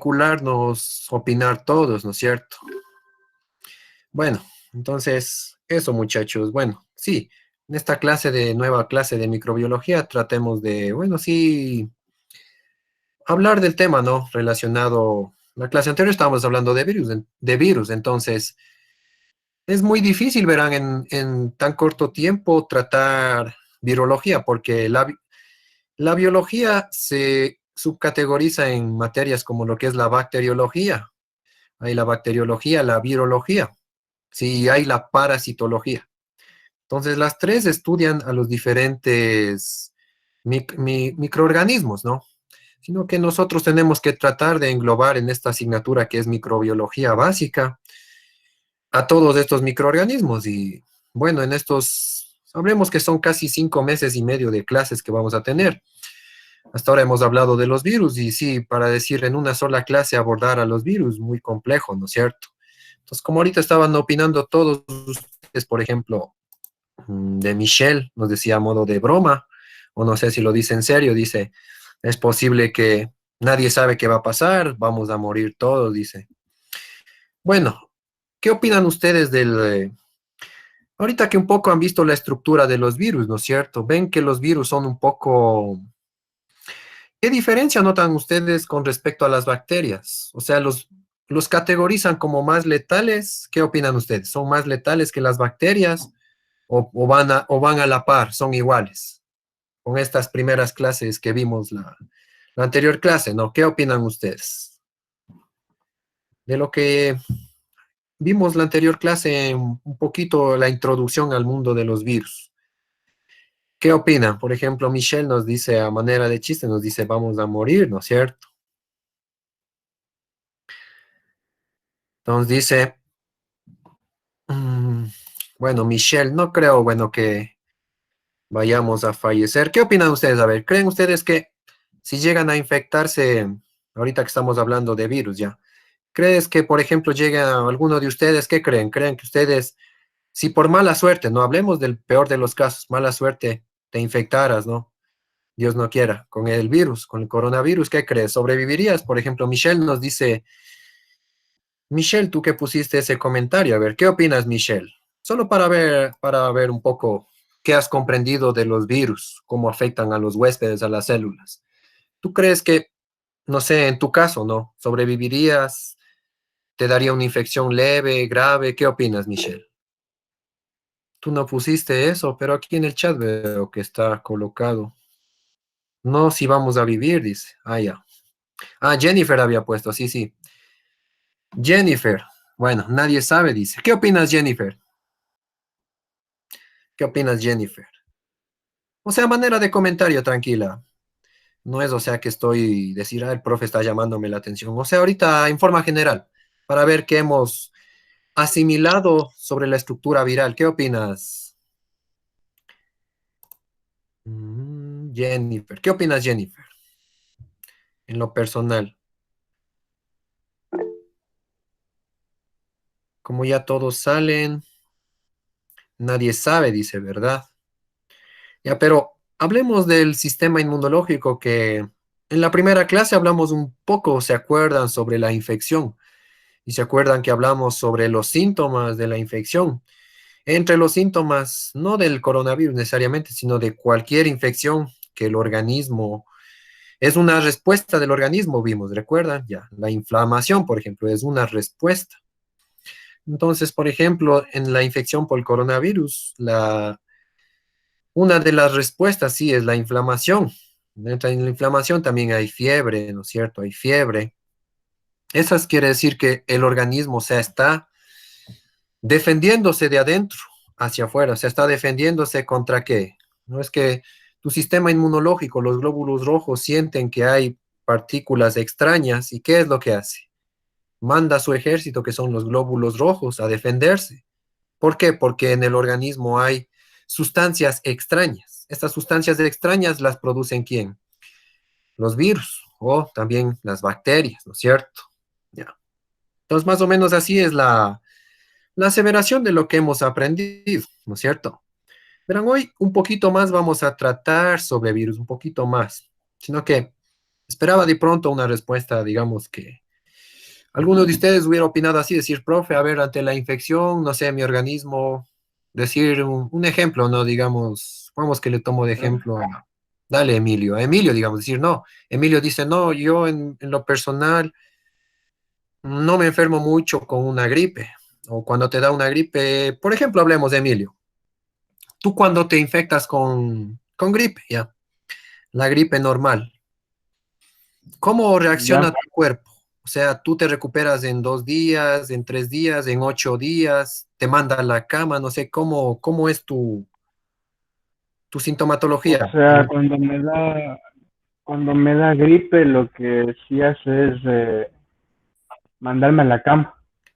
vincularnos, opinar todos, ¿no es cierto? Bueno, entonces, eso muchachos, bueno, sí, en esta nueva clase de microbiología tratemos de, bueno, sí, hablar del tema, ¿no? Relacionado, la clase anterior estábamos hablando de virus, entonces, es muy difícil, verán, en tan corto tiempo tratar virología, porque la biología se subcategoriza en materias como lo que es la bacteriología, hay la bacteriología, la virología, sí, hay la parasitología. Entonces, las tres estudian a los diferentes microorganismos, ¿no? Sino que nosotros tenemos que tratar de englobar en esta asignatura que es microbiología básica a todos estos microorganismos. Y bueno, hablemos que son casi 5 meses y medio de clases que vamos a tener. Hasta ahora hemos hablado de los virus y sí, para decir en una sola clase abordar a los virus, muy complejo, ¿no es cierto? Entonces, como ahorita estaban opinando todos ustedes, por ejemplo, de Michelle, nos decía a modo de broma, o no sé si lo dice en serio, dice, es posible que nadie sabe qué va a pasar, vamos a morir todos, dice. Bueno, ¿qué opinan ustedes ahorita que un poco han visto la estructura de los virus, ¿no es cierto? Ven que los virus son un poco... ¿Qué diferencia notan ustedes con respecto a las bacterias? O sea, los categorizan como más letales. ¿Qué opinan ustedes? ¿Son más letales que las bacterias o van a la par, son iguales? Con estas primeras clases que vimos la anterior clase, ¿no? ¿Qué opinan ustedes? De lo que vimos la anterior clase, un poquito la introducción al mundo de los virus. ¿Qué opinan? Por ejemplo, Michelle nos dice a manera de chiste, nos dice, vamos a morir, ¿no es cierto? Entonces dice, mm, bueno, Michelle, no creo, bueno, que vayamos a fallecer. ¿Qué opinan ustedes? A ver, ¿creen ustedes que si llegan a infectarse, ahorita que estamos hablando de virus ya, ¿crees que, por ejemplo, llega alguno de ustedes? ¿Qué creen? ¿Creen que ustedes, si por mala suerte, no hablemos del peor de los casos, mala suerte, te infectaras, ¿no? Dios no quiera, con el virus, con el coronavirus, ¿qué crees? ¿Sobrevivirías? Por ejemplo, Michelle nos dice, Michelle, tú que pusiste ese comentario, a ver, ¿qué opinas, Michelle? Solo para ver un poco qué has comprendido de los virus, cómo afectan a los huéspedes, a las células. ¿Tú crees que, no sé, en tu caso, ¿no? ¿Sobrevivirías? ¿Te daría una infección leve, grave? ¿Qué opinas, Michelle? Tú no pusiste eso, pero aquí en el chat veo que está colocado. No, si vamos a vivir, dice. Ah, ya. Ah, Jennifer había puesto, sí, sí. Jennifer. Bueno, nadie sabe, dice. ¿Qué opinas, Jennifer? ¿Qué opinas, Jennifer? O sea, manera de comentario tranquila. No es, o sea, que estoy decir, el profe está llamándome la atención. O sea, ahorita en forma general, para ver qué hemos asimilado sobre la estructura viral. ¿Qué opinas, Jennifer? ¿Qué opinas, Jennifer? En lo personal, como ya todos salen, nadie sabe, dice, ¿verdad? Ya, pero hablemos del sistema inmunológico que en la primera clase hablamos un poco, ¿se acuerdan? Sobre la infección. Y se acuerdan que hablamos sobre los síntomas de la infección. Entre los síntomas, no del coronavirus necesariamente, sino de cualquier infección que el organismo, es una respuesta del organismo, vimos, ¿recuerdan? Ya, la inflamación, por ejemplo, es una respuesta. Entonces, por ejemplo, en la infección por el coronavirus, una de las respuestas sí es la inflamación. Dentro de la inflamación también hay fiebre, ¿no es cierto? Hay fiebre. Eso quiere decir que el organismo, o sea, está defendiéndose de adentro hacia afuera, o sea, está defendiéndose contra qué. No es que tu sistema inmunológico, los glóbulos rojos sienten que hay partículas extrañas y ¿qué es lo que hace? Manda a su ejército, que son los glóbulos rojos, a defenderse. ¿Por qué? Porque en el organismo hay sustancias extrañas. Estas sustancias extrañas las producen ¿quién? Los virus o también las bacterias, ¿no es cierto? Ya. Entonces, más o menos así es la aseveración de lo que hemos aprendido, ¿no es cierto? Verán, hoy un poquito más vamos a tratar sobre virus, un poquito más, sino que esperaba de pronto una respuesta, digamos que ¿Alguno de ustedes hubiera opinado así, decir, profe, a ver, ante la infección, no sé, mi organismo, decir un ejemplo, ¿no? Digamos, vamos que le tomo de ejemplo dale, Emilio, a Emilio, digamos, decir, no, Emilio dice, no, yo en lo personal no me enfermo mucho con una gripe, o cuando te da una gripe, por ejemplo, hablemos de Emilio, tú cuando te infectas con gripe, ya, la gripe normal, ¿cómo reacciona Ya. tu cuerpo? O sea, tú te recuperas en 2 días, en 3 días, en 8 días, te manda a la cama, no sé, ¿cómo es tu O sintomatología? sea, cuando me da gripe, lo que sí hace es mandarme a la cama.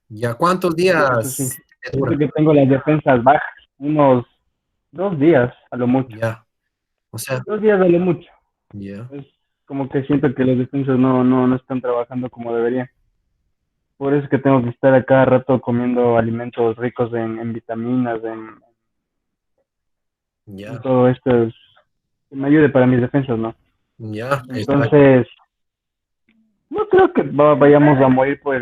¿Ya cuántos Eso sí. días te Siento dura? que tengo las defensas bajas, unos 2 días a lo mucho. Ya, o sea, 2 días a lo mucho. ya, Es como que siento que las defensas no están trabajando como deberían. Por eso es que tengo que estar a cada rato comiendo alimentos ricos en vitaminas, en ya, todo esto que me ayude para mis defensas, ¿no? ya, exacto. Entonces, no creo que vayamos a morir por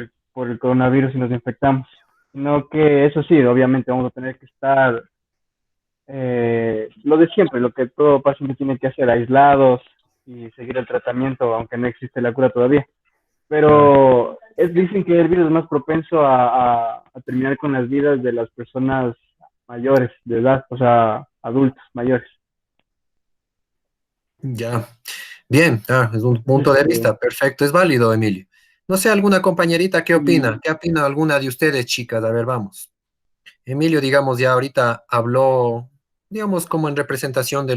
el coronavirus si nos infectamos, sino que eso sí, obviamente vamos a tener que estar lo de siempre, lo que todo paciente tiene que hacer, aislados y seguir el tratamiento, aunque no existe la cura todavía. Claro. Pero dicen que el virus es más propenso a terminar con las vidas de las personas mayores de edad, o sea, adultos mayores. Ya, bien, es un punto de Entonces, vista, perfecto, es válido, Emilio. No sé, alguna compañerita, ¿qué opina? y ¿Qué opina alguna de ustedes, chicas? A ver, vamos. Emilio, digamos, ya ahorita habló, digamos, como en representación de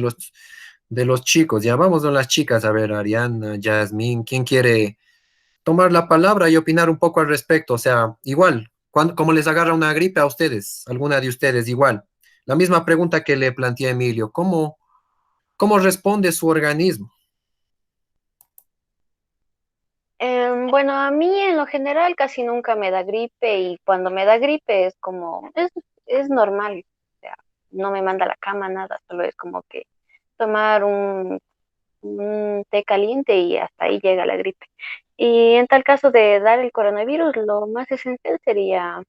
los chicos. Ya vamos con las chicas, a ver, Ariana, Yasmín, ¿quién quiere tomar la palabra y opinar un poco al respecto? O sea, igual, como les agarra una gripe a ustedes, alguna de ustedes, igual. La misma pregunta que le planteé a Emilio, ¿cómo responde su organismo? Bueno, a mí en lo general casi nunca me da gripe y cuando me da gripe es como, es normal, o sea, no me manda a la cama nada, solo es como que tomar un té caliente y hasta ahí llega la gripe. Y en tal caso de dar el coronavirus, lo más esencial sería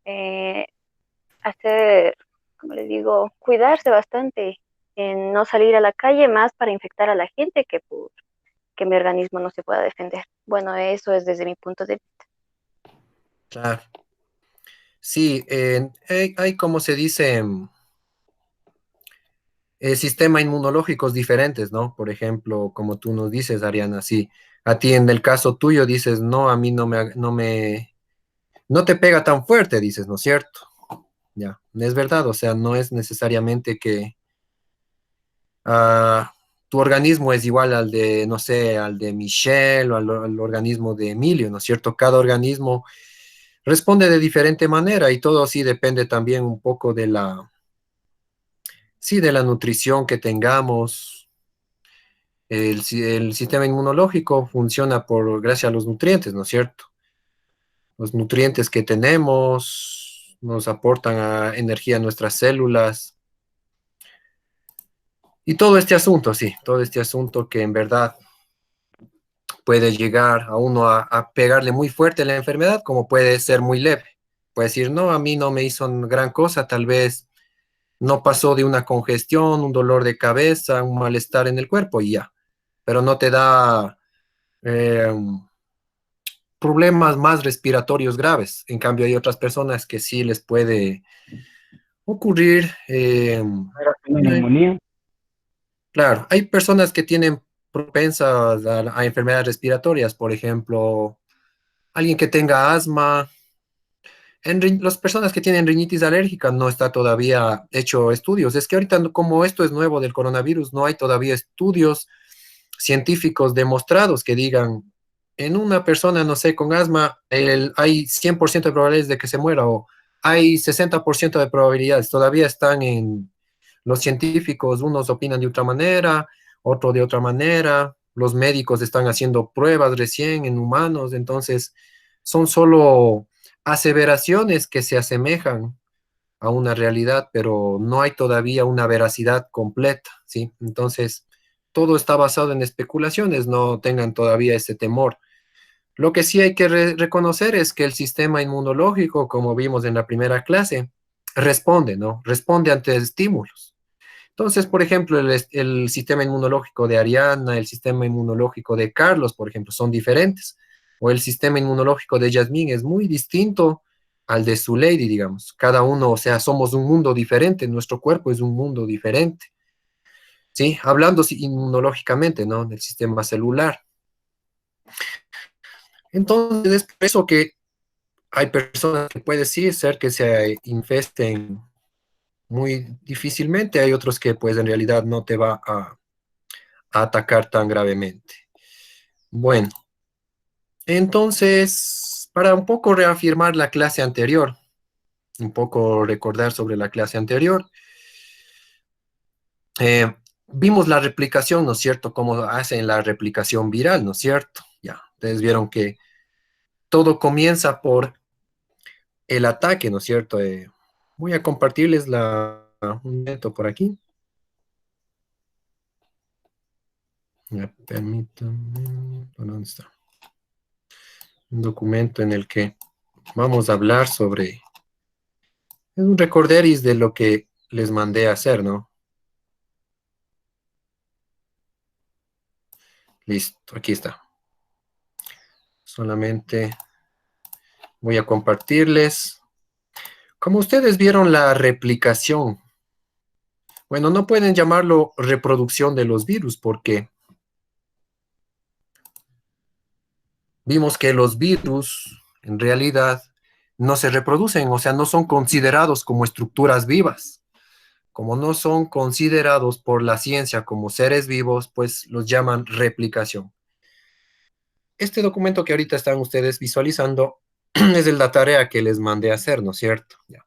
eh, hacer, como les digo, cuidarse bastante, en no salir a la calle más para infectar a la gente que por que mi organismo no se pueda defender. Bueno, eso es desde mi punto de vista. Claro. Sí, hay, como se dice, sistema inmunológicos diferentes, ¿no? Por ejemplo, como tú nos dices, Ariana, sí, a ti en el caso tuyo dices, no, a mí no te pega tan fuerte, dices, ¿no es cierto? Ya, es verdad, o sea, no es necesariamente que ah, tu organismo es igual al de, no sé, al de Michelle o al organismo de Emilio, ¿no es cierto? Cada organismo responde de diferente manera y todo sí depende también un poco sí, de la nutrición que tengamos. El sistema inmunológico funciona gracias a los nutrientes, ¿no es cierto? Los nutrientes que tenemos nos aportan energía a nuestras células y todo este asunto, sí, todo este asunto que en verdad puede llegar a uno a pegarle muy fuerte la enfermedad, como puede ser muy leve. Puede decir, no, a mí no me hizo gran cosa, tal vez no pasó de una congestión, un dolor de cabeza, un malestar en el cuerpo y ya, pero no te da eh, problemas más respiratorios graves. En cambio, hay otras personas que sí les puede ocurrir. una neumonía. Claro, hay personas que tienen propensas a enfermedades respiratorias, por ejemplo, alguien que tenga asma. Las personas que tienen rinitis alérgica no está todavía hecho estudios. Es que ahorita, como esto es nuevo del coronavirus, no hay todavía estudios científicos demostrados que digan, en una persona, no sé, con asma, hay 100% de probabilidades de que se muera o hay 60% de probabilidades. Todavía están en los científicos, unos opinan de otra manera, otro de otra manera. Los médicos están haciendo pruebas recién en humanos, entonces son solo aseveraciones que se asemejan a una realidad, pero no hay todavía una veracidad completa, ¿sí? Entonces, todo está basado en especulaciones, no tengan todavía ese temor. Lo que sí hay que reconocer es que el sistema inmunológico, como vimos en la primera clase, responde, ¿no? Responde ante estímulos. Entonces, por ejemplo, el sistema inmunológico de Ariana, el sistema inmunológico de Carlos, por ejemplo, son diferentes. O el sistema inmunológico de Yasmín es muy distinto al de su lady, digamos. Cada uno, o sea, somos un mundo diferente, nuestro cuerpo es un mundo diferente. ¿Sí? Hablando inmunológicamente, ¿no? Del sistema celular. Entonces, es por eso que hay personas que puede sí ser que se infesten muy difícilmente, hay otros que pues en realidad no te va a atacar tan gravemente. Bueno, entonces, para un poco reafirmar la clase anterior, un poco recordar sobre la clase anterior, vimos la replicación, ¿no es cierto? Cómo hacen la replicación viral, ¿no es cierto? Ya, ustedes vieron que todo comienza por el ataque, ¿no es cierto? Voy a compartirles un momento por aquí. Ya, permítanme, ¿dónde está? Un documento en el que vamos a hablar sobre, es un recorderis de lo que les mandé a hacer, ¿no? Listo, aquí está. Solamente voy a compartirles. Como ustedes vieron la replicación, bueno, no pueden llamarlo reproducción de los virus porque vimos que los virus en realidad no se reproducen, o sea, no son considerados como estructuras vivas. Como no son considerados por la ciencia como seres vivos, pues los llaman replicación. Este documento que ahorita están ustedes visualizando es de la tarea que les mandé a hacer, ¿no es cierto? Ya.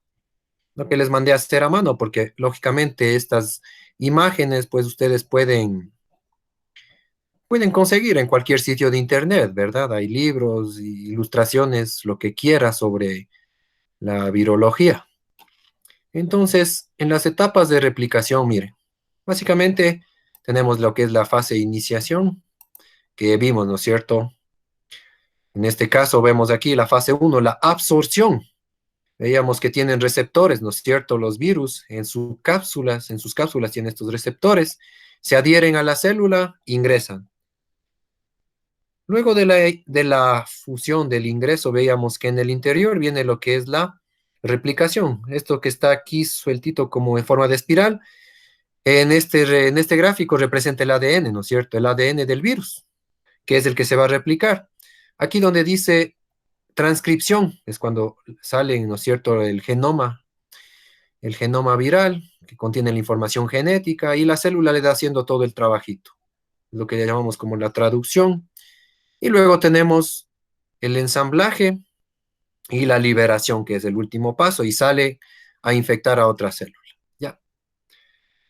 Lo que les mandé a hacer a mano, porque lógicamente estas imágenes, pues ustedes pueden conseguir en cualquier sitio de internet, ¿verdad? Hay libros, ilustraciones, lo que quiera sobre la virología. Entonces, en las etapas de replicación, miren, básicamente tenemos lo que es la fase de iniciación, que vimos, ¿no es cierto? En este caso vemos aquí la fase uno, la absorción. Veíamos que tienen receptores, ¿no es cierto? Los virus en sus cápsulas tienen estos receptores, se adhieren a la célula, ingresan. Luego de la fusión, del ingreso, veíamos que en el interior viene lo que es la replicación. Esto que está aquí sueltito como en forma de espiral, en este gráfico representa el ADN, ¿no es cierto? El ADN del virus, que es el que se va a replicar. Aquí donde dice transcripción, es cuando sale, ¿no es cierto?, el genoma viral, que contiene la información genética, y la célula le da haciendo todo el trabajito, lo que llamamos como la traducción. Y luego tenemos el ensamblaje y la liberación, que es el último paso, y sale a infectar a otra célula. Ya.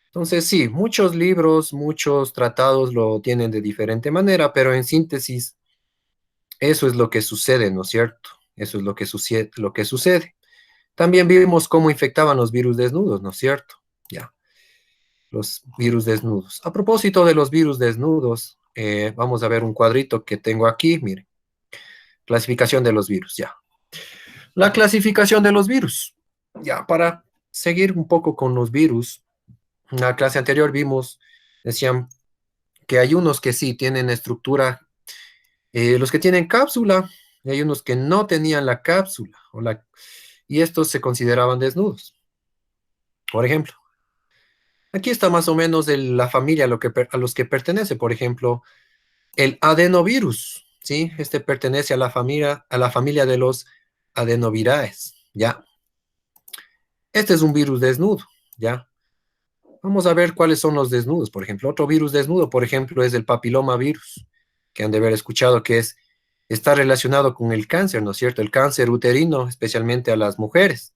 Entonces, sí, muchos libros, muchos tratados lo tienen de diferente manera, pero en síntesis, eso es lo que sucede, ¿no es cierto? Eso es lo que sucede. También vimos cómo infectaban los virus desnudos, ¿no es cierto? Ya, los virus desnudos. A propósito de los virus desnudos, vamos a ver un cuadrito que tengo aquí, miren. Clasificación de los virus, ya. La clasificación de los virus. Ya, para seguir un poco con los virus, en la clase anterior decían que hay unos que sí tienen estructura, los que tienen cápsula, y hay unos que no tenían la cápsula, y estos se consideraban desnudos. Por ejemplo, aquí está más o menos la familia a los que pertenece. Por ejemplo, el adenovirus, ¿sí? Este pertenece a la familia de los adenoviraes, ¿ya? Este es un virus desnudo, ¿ya? Vamos a ver cuáles son los desnudos. Por ejemplo, otro virus desnudo, por ejemplo, es el papilomavirus, que han de haber escuchado que está relacionado con el cáncer, ¿no es cierto? El cáncer uterino, especialmente a las mujeres.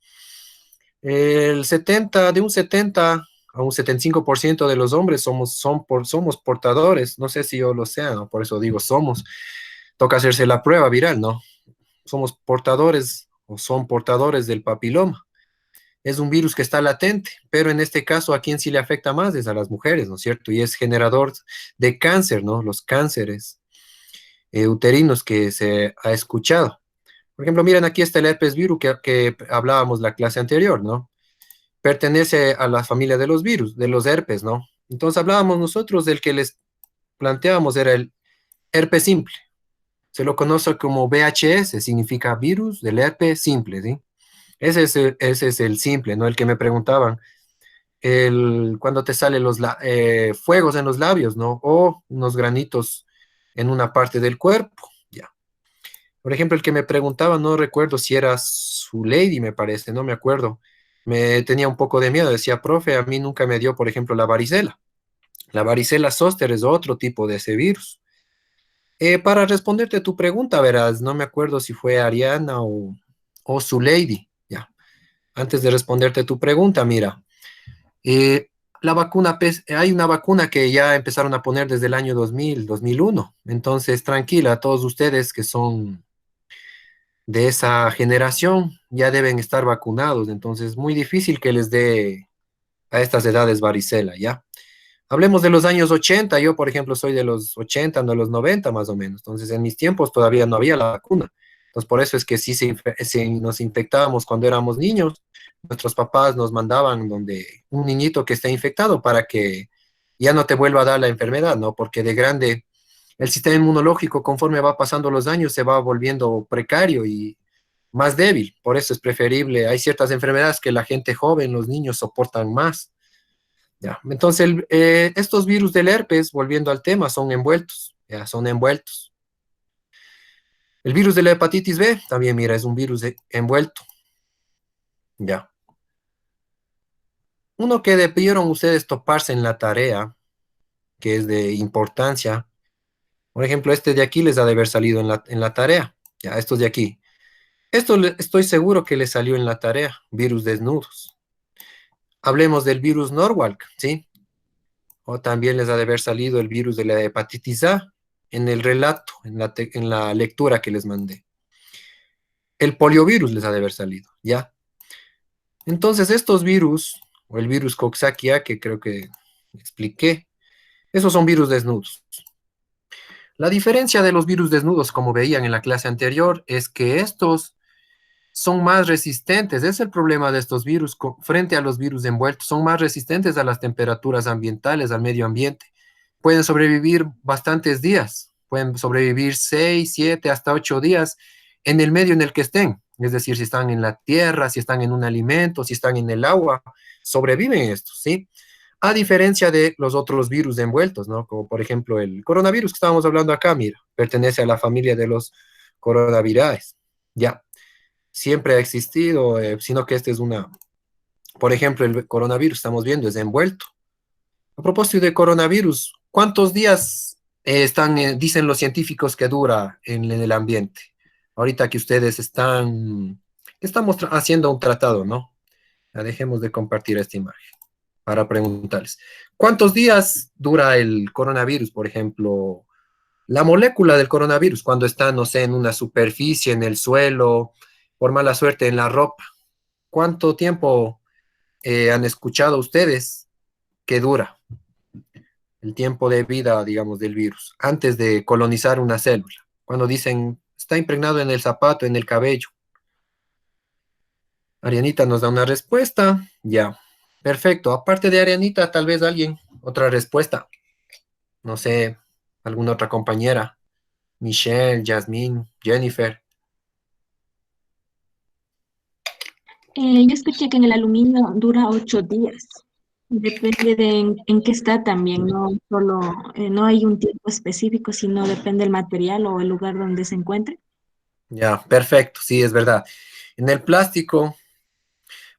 De un 70 a un 75% de los hombres somos portadores, no sé si yo lo sea, ¿no? Por eso digo somos, toca hacerse la prueba viral, ¿no? Somos portadores o son portadores del papiloma. Es un virus que está latente, pero en este caso a quien sí le afecta más es a las mujeres, ¿no es cierto? Y es generador de cáncer, ¿no? Los cánceres. uterinos que se ha escuchado. Por ejemplo, miren, aquí está el herpes virus que hablábamos la clase anterior, ¿no? Pertenece a la familia de los virus, de los herpes, ¿no? Entonces hablábamos nosotros del que les planteábamos era el herpes simple. Se lo conoce como VHS, significa virus del herpes simple, ¿sí? Ese es el simple, ¿no? El que me preguntaban, cuando te salen los fuegos en los labios, ¿no? O unos granitos en una parte del cuerpo, ya. Por ejemplo, el que me preguntaba, no recuerdo si era su lady, me parece, no me acuerdo. Me tenía un poco de miedo, decía, profe, a mí nunca me dio, por ejemplo, la varicela. La varicela zoster es otro tipo de ese virus. Para responderte a tu pregunta, verás, no me acuerdo si fue Ariana o su lady, ya. Antes de responderte tu pregunta, mira, la vacuna, hay una vacuna que ya empezaron a poner desde el año 2000, 2001. Entonces, tranquila, todos ustedes que son de esa generación ya deben estar vacunados. Entonces, muy difícil que les dé a estas edades varicela, ¿ya? Hablemos de los años 80. Yo, por ejemplo, soy de los 80, no de los 90 más o menos. Entonces, en mis tiempos todavía no había la vacuna. Entonces, por eso es que sí nos infectábamos cuando éramos niños. Nuestros papás nos mandaban donde un niñito que esté infectado para que ya no te vuelva a dar la enfermedad, ¿no? Porque de grande el sistema inmunológico, conforme va pasando los años, se va volviendo precario y más débil. Por eso es preferible. Hay ciertas enfermedades que la gente joven, los niños soportan más. Ya. Entonces, estos virus del herpes, volviendo al tema, son envueltos. Ya, son envueltos. El virus de la hepatitis B, también, mira, es un virus envuelto. Ya. Uno que debieron ustedes toparse en la tarea, que es de importancia. Por ejemplo, este de aquí les ha de haber salido en la tarea. Ya, estos de aquí. Esto estoy seguro que les salió en la tarea, virus desnudos. Hablemos del virus Norwalk, ¿sí? O también les ha de haber salido el virus de la hepatitis A en el relato, en la lectura que les mandé. El poliovirus les ha de haber salido, ¿ya? Entonces, estos virus, o el virus Coxsackie, que creo que expliqué, esos son virus desnudos. La diferencia de los virus desnudos, como veían en la clase anterior, es que estos son más resistentes. Es el problema de estos virus frente a los virus envueltos. Son más resistentes a las temperaturas ambientales, al medio ambiente. Pueden sobrevivir bastantes días. Pueden sobrevivir 6, 7, hasta 8 días en el medio en el que estén. Es decir, si están en la tierra, si están en un alimento, si están en el agua, sobreviven estos, ¿sí? A diferencia de los otros virus envueltos, ¿no? Como por ejemplo el coronavirus que estábamos hablando acá, mira, pertenece a la familia de los coronavirales. Ya, siempre ha existido, sino que este es por ejemplo, el coronavirus, estamos viendo, es envuelto. A propósito de coronavirus, ¿cuántos días dicen los científicos que dura en el ambiente? Ahorita que ustedes estamos haciendo un tratado, ¿no? Ya dejemos de compartir esta imagen para preguntarles. ¿Cuántos días dura el coronavirus, por ejemplo? La molécula del coronavirus, cuando está, no sé, en una superficie, en el suelo, por mala suerte, en la ropa. ¿Cuánto tiempo han escuchado ustedes que dura el tiempo de vida, digamos, del virus, antes de colonizar una célula? Cuando dicen, está impregnado en el zapato, en el cabello. Arianita nos da una respuesta, ya. Perfecto. Aparte de Arianita, tal vez alguien, otra respuesta. No sé, alguna otra compañera. Michelle, Jasmine, Jennifer. Yo escuché que en el aluminio dura 8 días. Depende de en qué está también, no solo, no hay un tiempo específico, sino depende del material o el lugar donde se encuentre. Ya, perfecto, sí, es verdad. En el plástico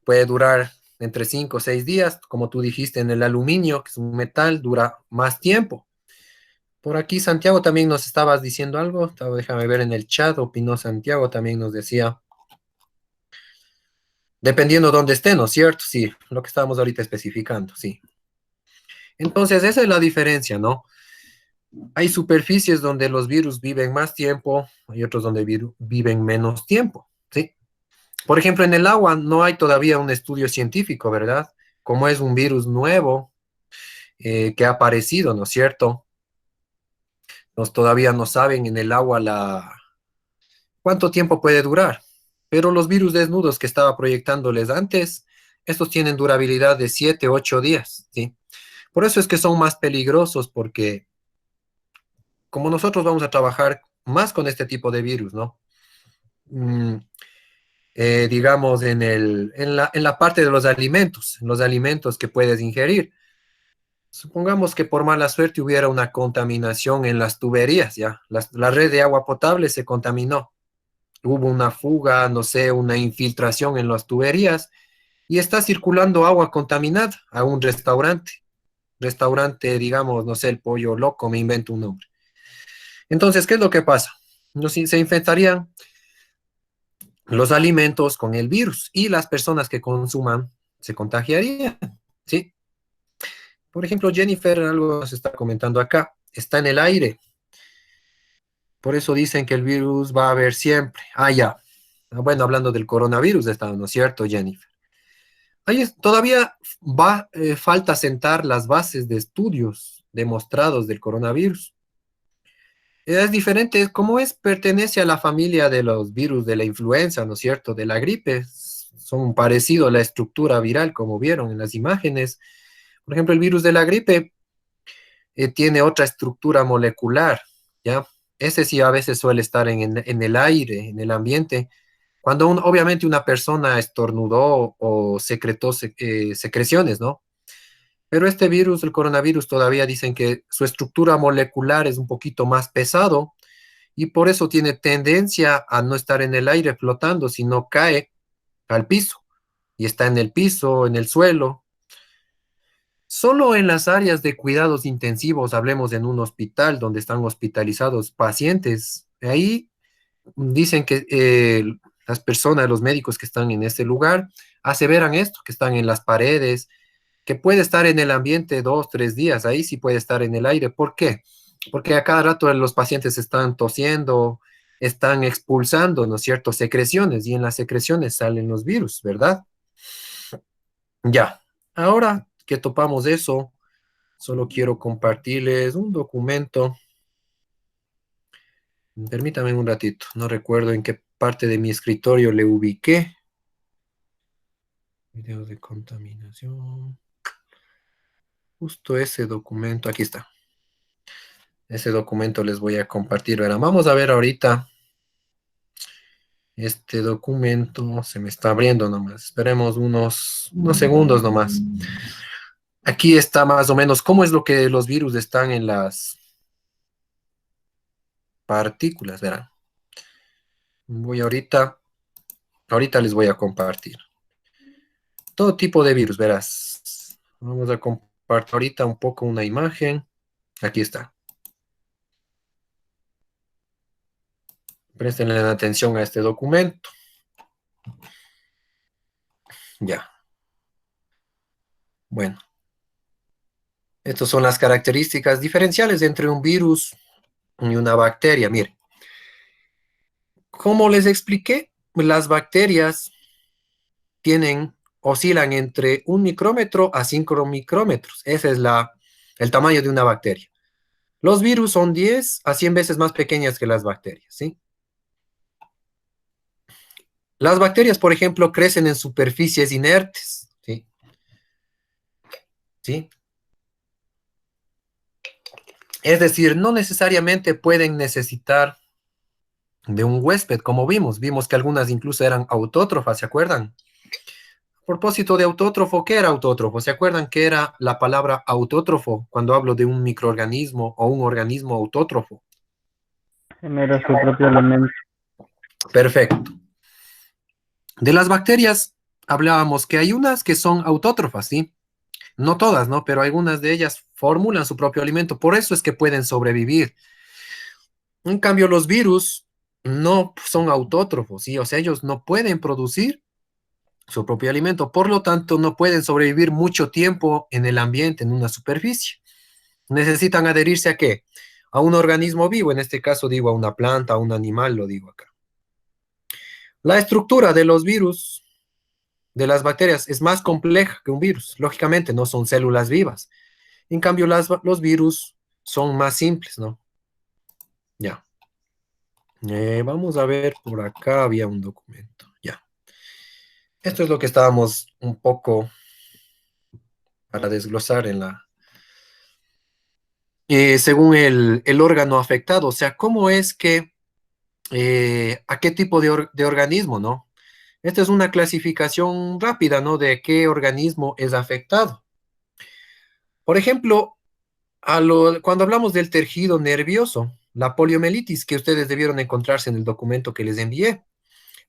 puede durar entre 5 o 6 días, como tú dijiste, en el aluminio, que es un metal, dura más tiempo. Por aquí Santiago también nos estabas diciendo algo, déjame ver en el chat, opinó Santiago, también nos decía, dependiendo dónde esté, ¿no es cierto? Sí, lo que estábamos ahorita especificando, sí. Entonces, esa es la diferencia, ¿no? Hay superficies donde los virus viven más tiempo, hay otros donde viven menos tiempo, ¿sí? Por ejemplo, en el agua no hay todavía un estudio científico, ¿verdad? Como es un virus nuevo que ha aparecido, ¿no es cierto? todavía no saben en el agua cuánto tiempo puede durar. Pero los virus desnudos que estaba proyectándoles antes, estos tienen durabilidad de 7, 8 días, ¿sí? Por eso es que son más peligrosos, porque como nosotros vamos a trabajar más con este tipo de virus, ¿no? Mm, digamos, en la parte de los alimentos que puedes ingerir. Supongamos que por mala suerte hubiera una contaminación en las tuberías, ¿ya? La red de agua potable se contaminó. Hubo una fuga, no sé, una infiltración en las tuberías y está circulando agua contaminada a un restaurante. Restaurante, digamos, no sé, el Pollo Loco, me invento un nombre. Entonces, ¿qué es lo que pasa? Se infectarían los alimentos con el virus y las personas que consuman se contagiarían, ¿sí? Por ejemplo, Jennifer, algo se está comentando acá, está en el aire. Por eso dicen que el virus va a haber siempre. Ah, ya. Bueno, hablando del coronavirus, ¿no es cierto, Jennifer? Todavía falta sentar las bases de estudios demostrados del coronavirus. Es diferente, como pertenece a la familia de los virus de la influenza, ¿no es cierto? De la gripe. Son parecidos a la estructura viral, como vieron en las imágenes. Por ejemplo, el virus de la gripe tiene otra estructura molecular, ¿ya? Ese sí a veces suele estar en el aire, en el ambiente. Cuando obviamente una persona estornudó o secretó secreciones, ¿no? Pero este virus, el coronavirus, todavía dicen que su estructura molecular es un poquito más pesado y por eso tiene tendencia a no estar en el aire flotando, sino cae al piso y está en el piso, en el suelo. Solo en las áreas de cuidados intensivos, hablemos en un hospital donde están hospitalizados pacientes, ahí dicen que las personas, los médicos que están en ese lugar, aseveran esto, que están en las paredes, que puede estar en el ambiente 2, 3 días, ahí sí puede estar en el aire. ¿Por qué? Porque a cada rato los pacientes están tosiendo, están expulsando, ¿no es cierto?, secreciones, y en las secreciones salen los virus, ¿verdad? Ya, ahora que topamos eso, solo quiero compartirles un documento. Permítame un ratito, no recuerdo en qué parte de mi escritorio le ubiqué. Videos de contaminación. Justo ese documento, aquí está. Ese documento les voy a compartir. Verán, vamos a ver ahorita. Este documento se me está abriendo nomás. Esperemos unos segundos nomás. Aquí está más o menos cómo es lo que los virus están en las partículas, verán. Ahorita les voy a compartir. Todo tipo de virus, verás. Vamos a compartir ahorita un poco una imagen. Aquí está. Prestenle atención a este documento. Ya. Bueno. Estas son las características diferenciales entre un virus y una bacteria. Mire, como les expliqué, las bacterias oscilan entre 1 micrómetro a 5 micrómetros. Ese es el tamaño de una bacteria. Los virus son 10 a 100 veces más pequeñas que las bacterias, ¿sí? Las bacterias, por ejemplo, crecen en superficies inertes, ¿sí? ¿Sí? Es decir, no necesariamente pueden necesitar de un huésped, como vimos. Vimos que algunas incluso eran autótrofas, ¿se acuerdan? A propósito de autótrofo, ¿qué era autótrofo? ¿Se acuerdan qué era la palabra autótrofo cuando hablo de un microorganismo o un organismo autótrofo? Genera su propio alimento. Perfecto. De las bacterias hablábamos que hay unas que son autótrofas, ¿sí? No todas, ¿no? Pero algunas de ellas formulan su propio alimento. Por eso es que pueden sobrevivir. En cambio, los virus no son autótrofos, ¿sí? O sea, ellos no pueden producir su propio alimento. Por lo tanto, no pueden sobrevivir mucho tiempo en el ambiente, en una superficie. Necesitan adherirse a qué? A un organismo vivo. En este caso digo a una planta, a un animal, lo digo acá. La estructura de los virus, de las bacterias, es más compleja que un virus. Lógicamente, no son células vivas. En cambio, los virus son más simples, ¿no? Vamos a ver, por acá había un documento. Ya. Esto es lo que estábamos un poco para desglosar en la... según el órgano afectado, o sea, cómo es que, a qué tipo de organismo, ¿no? Esta es una clasificación rápida, ¿no? De qué organismo es afectado. Por ejemplo, cuando hablamos del tejido nervioso, la poliomielitis que ustedes debieron encontrarse en el documento que les envié,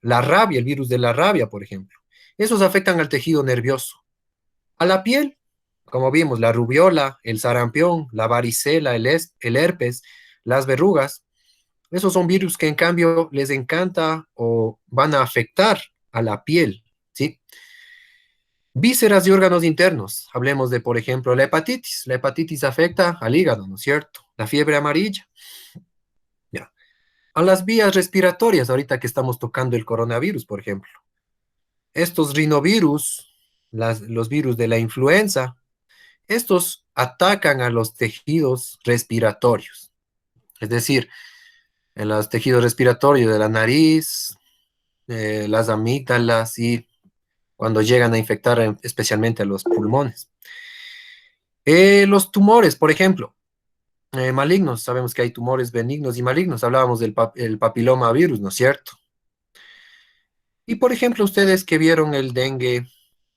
la rabia, el virus de la rabia, por ejemplo, esos afectan al tejido nervioso. A la piel, como vimos, la rubiola, el sarampión, la varicela, el herpes, las verrugas, esos son virus que en cambio les encanta o van a afectar a la piel, ¿sí? Vísceras y órganos internos. Hablemos de, por ejemplo, la hepatitis. La hepatitis afecta al hígado, ¿no es cierto? La fiebre amarilla. Ya. A las vías respiratorias, ahorita que estamos tocando el coronavirus, por ejemplo. Estos rinovirus, los virus de la influenza, estos atacan a los tejidos respiratorios. Es decir, en los tejidos respiratorios de la nariz, las amígdalas y cuando llegan a infectar especialmente a los pulmones. Los tumores, por ejemplo, malignos, sabemos que hay tumores benignos y malignos, hablábamos del el papiloma virus, ¿no es cierto? Y por ejemplo, ustedes que vieron el dengue,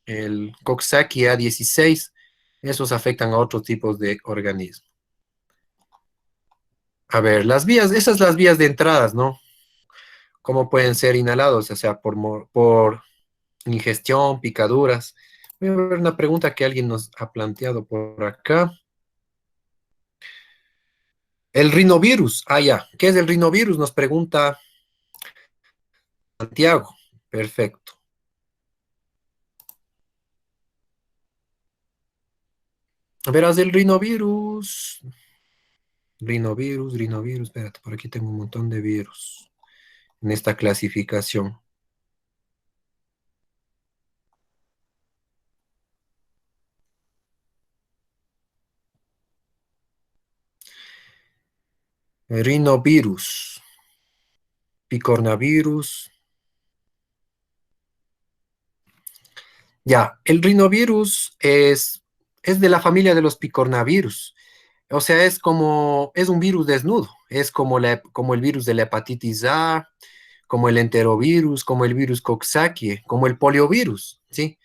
el Coxsackie A16, esos afectan a otros tipos de organismos. A ver, las vías, esas las vías de entradas, ¿no? ¿Cómo pueden ser inhalados? O sea, por ingestión, picaduras. Voy a ver una pregunta que alguien nos ha planteado por acá. El rinovirus. Ah, ya. ¿Qué es el rinovirus? Nos pregunta Santiago. Perfecto. Verás el rinovirus. Rinovirus. Espérate, por aquí tengo un montón de virus en esta clasificación. Rinovirus. Picornavirus. Ya, el rinovirus es de la familia de los picornavirus. O sea, es un virus desnudo. Es como el virus de la hepatitis A, como el enterovirus, como el virus Coxsackie, como el poliovirus, ¿sí?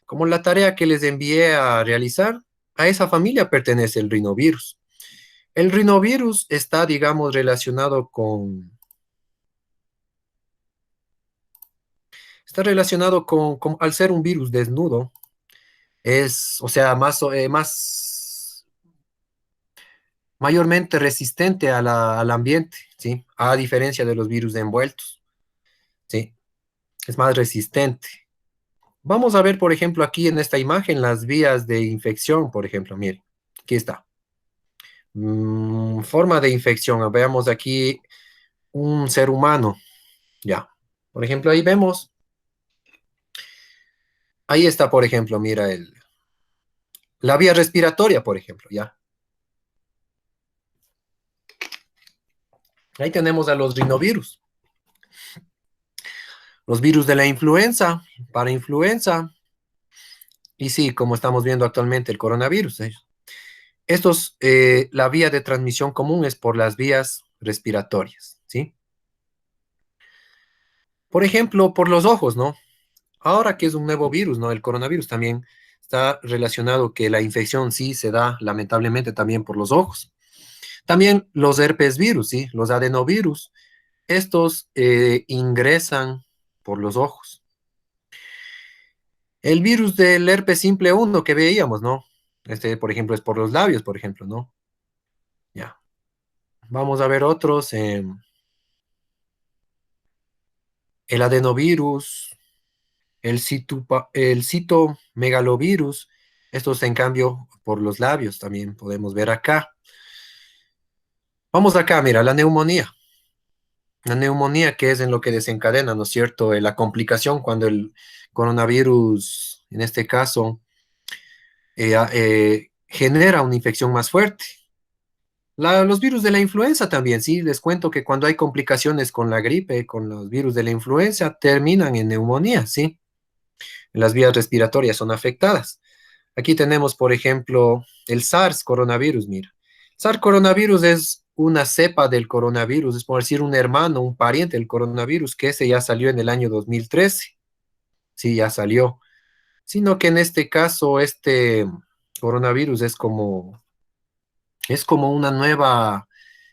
Como la tarea que les envié a realizar, a esa familia pertenece el rinovirus. El rinovirus está, digamos, al ser un virus desnudo, o sea, mayormente resistente al ambiente, ¿sí? A diferencia de los virus de envueltos, ¿sí? Es más resistente. Vamos a ver, por ejemplo, aquí en esta imagen las vías de infección, por ejemplo, miren, aquí está. Forma de infección, veamos aquí un ser humano, ya. Por ejemplo, ahí está, por ejemplo, mira, la vía respiratoria, por ejemplo, ya. Ahí tenemos a los rinovirus. Los virus de la influenza, para influenza, y sí, como estamos viendo actualmente, el coronavirus. La vía de transmisión común es por las vías respiratorias, ¿sí? Por ejemplo, por los ojos, ¿no? Ahora que es un nuevo virus, ¿no? El coronavirus también está relacionado que la infección sí se da lamentablemente también por los ojos. También los herpes virus, ¿sí? Los adenovirus, estos ingresan por los ojos. El virus del herpes simple uno que veíamos, ¿no? Este, por ejemplo, es por los labios, por ejemplo, ¿no? Ya. Vamos a ver otros. El adenovirus, el citomegalovirus, estos en cambio por los labios también podemos ver acá. Vamos acá, mira, la neumonía. La neumonía que es en lo que desencadena, ¿no es cierto? La complicación cuando el coronavirus, en este caso, genera una infección más fuerte. Los virus de la influenza también, sí, les cuento que cuando hay complicaciones con la gripe, con los virus de la influenza, terminan en neumonía, sí. Las vías respiratorias son afectadas. Aquí tenemos, por ejemplo, el SARS coronavirus, mira. SARS coronavirus es una cepa del coronavirus, es por decir un hermano, un pariente del coronavirus, que ese ya salió en el año 2013. Sí, ya salió. Sino que en este caso, este coronavirus es como una nueva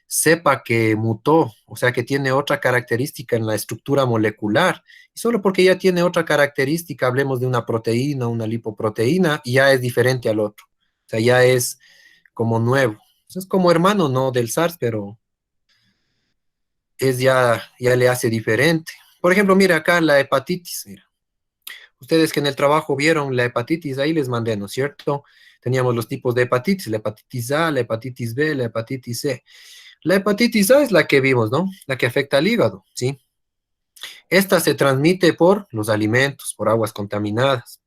cepa que mutó, o sea, que tiene otra característica en la estructura molecular. Y solo porque ya tiene otra característica, hablemos de una proteína, una lipoproteína, y ya es diferente al otro. O sea, ya es como nuevo. Es como hermano, no del SARS, pero ya le hace diferente. Por ejemplo, mira acá la hepatitis. Mira. Ustedes que en el trabajo vieron la hepatitis, ahí les mandé, ¿no es cierto? Teníamos los tipos de hepatitis, la hepatitis A, la hepatitis B, la hepatitis C. La hepatitis A es la que vimos, ¿no? La que afecta al hígado, ¿sí? Esta se transmite por los alimentos, por aguas contaminadas.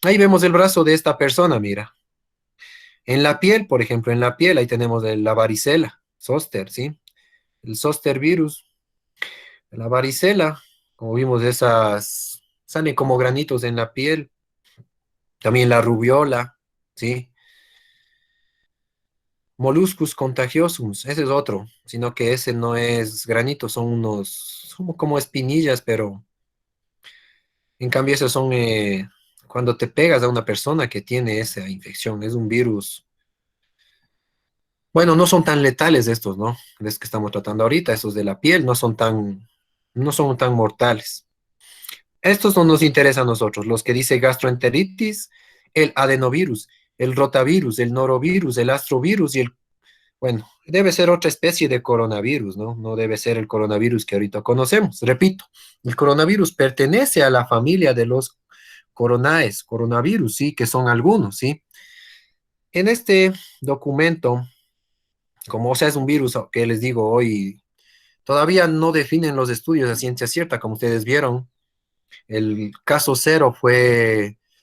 Ahí vemos el brazo de esta persona, mira. En la piel, por ejemplo, en la piel, ahí tenemos la varicela, zóster, ¿sí? El zóster virus, la varicela, como vimos, esas salen como granitos en la piel. También la rubiola, ¿sí? Molluscus contagiosum, ese es otro, sino que ese no es granito, son como espinillas, pero en cambio esos son cuando te pegas a una persona que tiene esa infección, es un virus. Bueno, no son tan letales estos, ¿no? Es que estamos tratando ahorita, estos de la piel, no son tan mortales. Estos no nos interesan a nosotros, los que dice gastroenteritis, el adenovirus, el rotavirus, el norovirus, el astrovirus y bueno, debe ser otra especie de coronavirus, ¿no? No debe ser el coronavirus que ahorita conocemos. Repito, el coronavirus pertenece a la familia de los coronavirus, ¿sí? Que son algunos, ¿sí? En este documento, como o sea es un virus que les digo hoy, todavía no definen los estudios a ciencia cierta, como ustedes vieron. El caso cero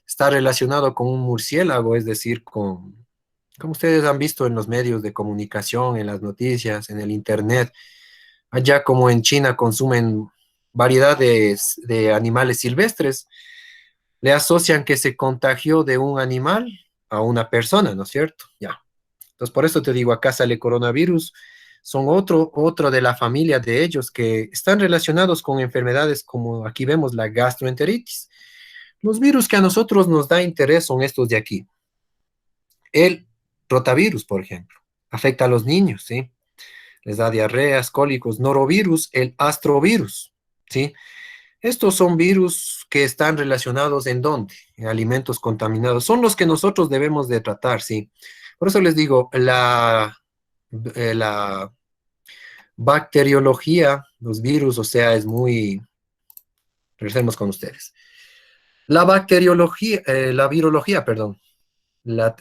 está relacionado con un murciélago, es decir, como ustedes han visto en los medios de comunicación, en las noticias, en el internet, allá como en China consumen variedades de animales silvestres, le asocian que se contagió de un animal a una persona, ¿no es cierto? Ya. Entonces, por eso te digo, acá sale coronavirus, son otro de la familia de ellos que están relacionados con enfermedades como aquí vemos la gastroenteritis. Los virus que a nosotros nos da interés son estos de aquí. El rotavirus, por ejemplo, afecta a los niños, ¿sí? Les da diarreas, cólicos, norovirus, el astrovirus, ¿sí? Estos son virus que están relacionados ¿en dónde? En alimentos contaminados. Son los que nosotros debemos de tratar, ¿sí? Por eso les digo, la bacteriología, los virus, o sea, es muy... Regresemos con ustedes. La virología, perdón.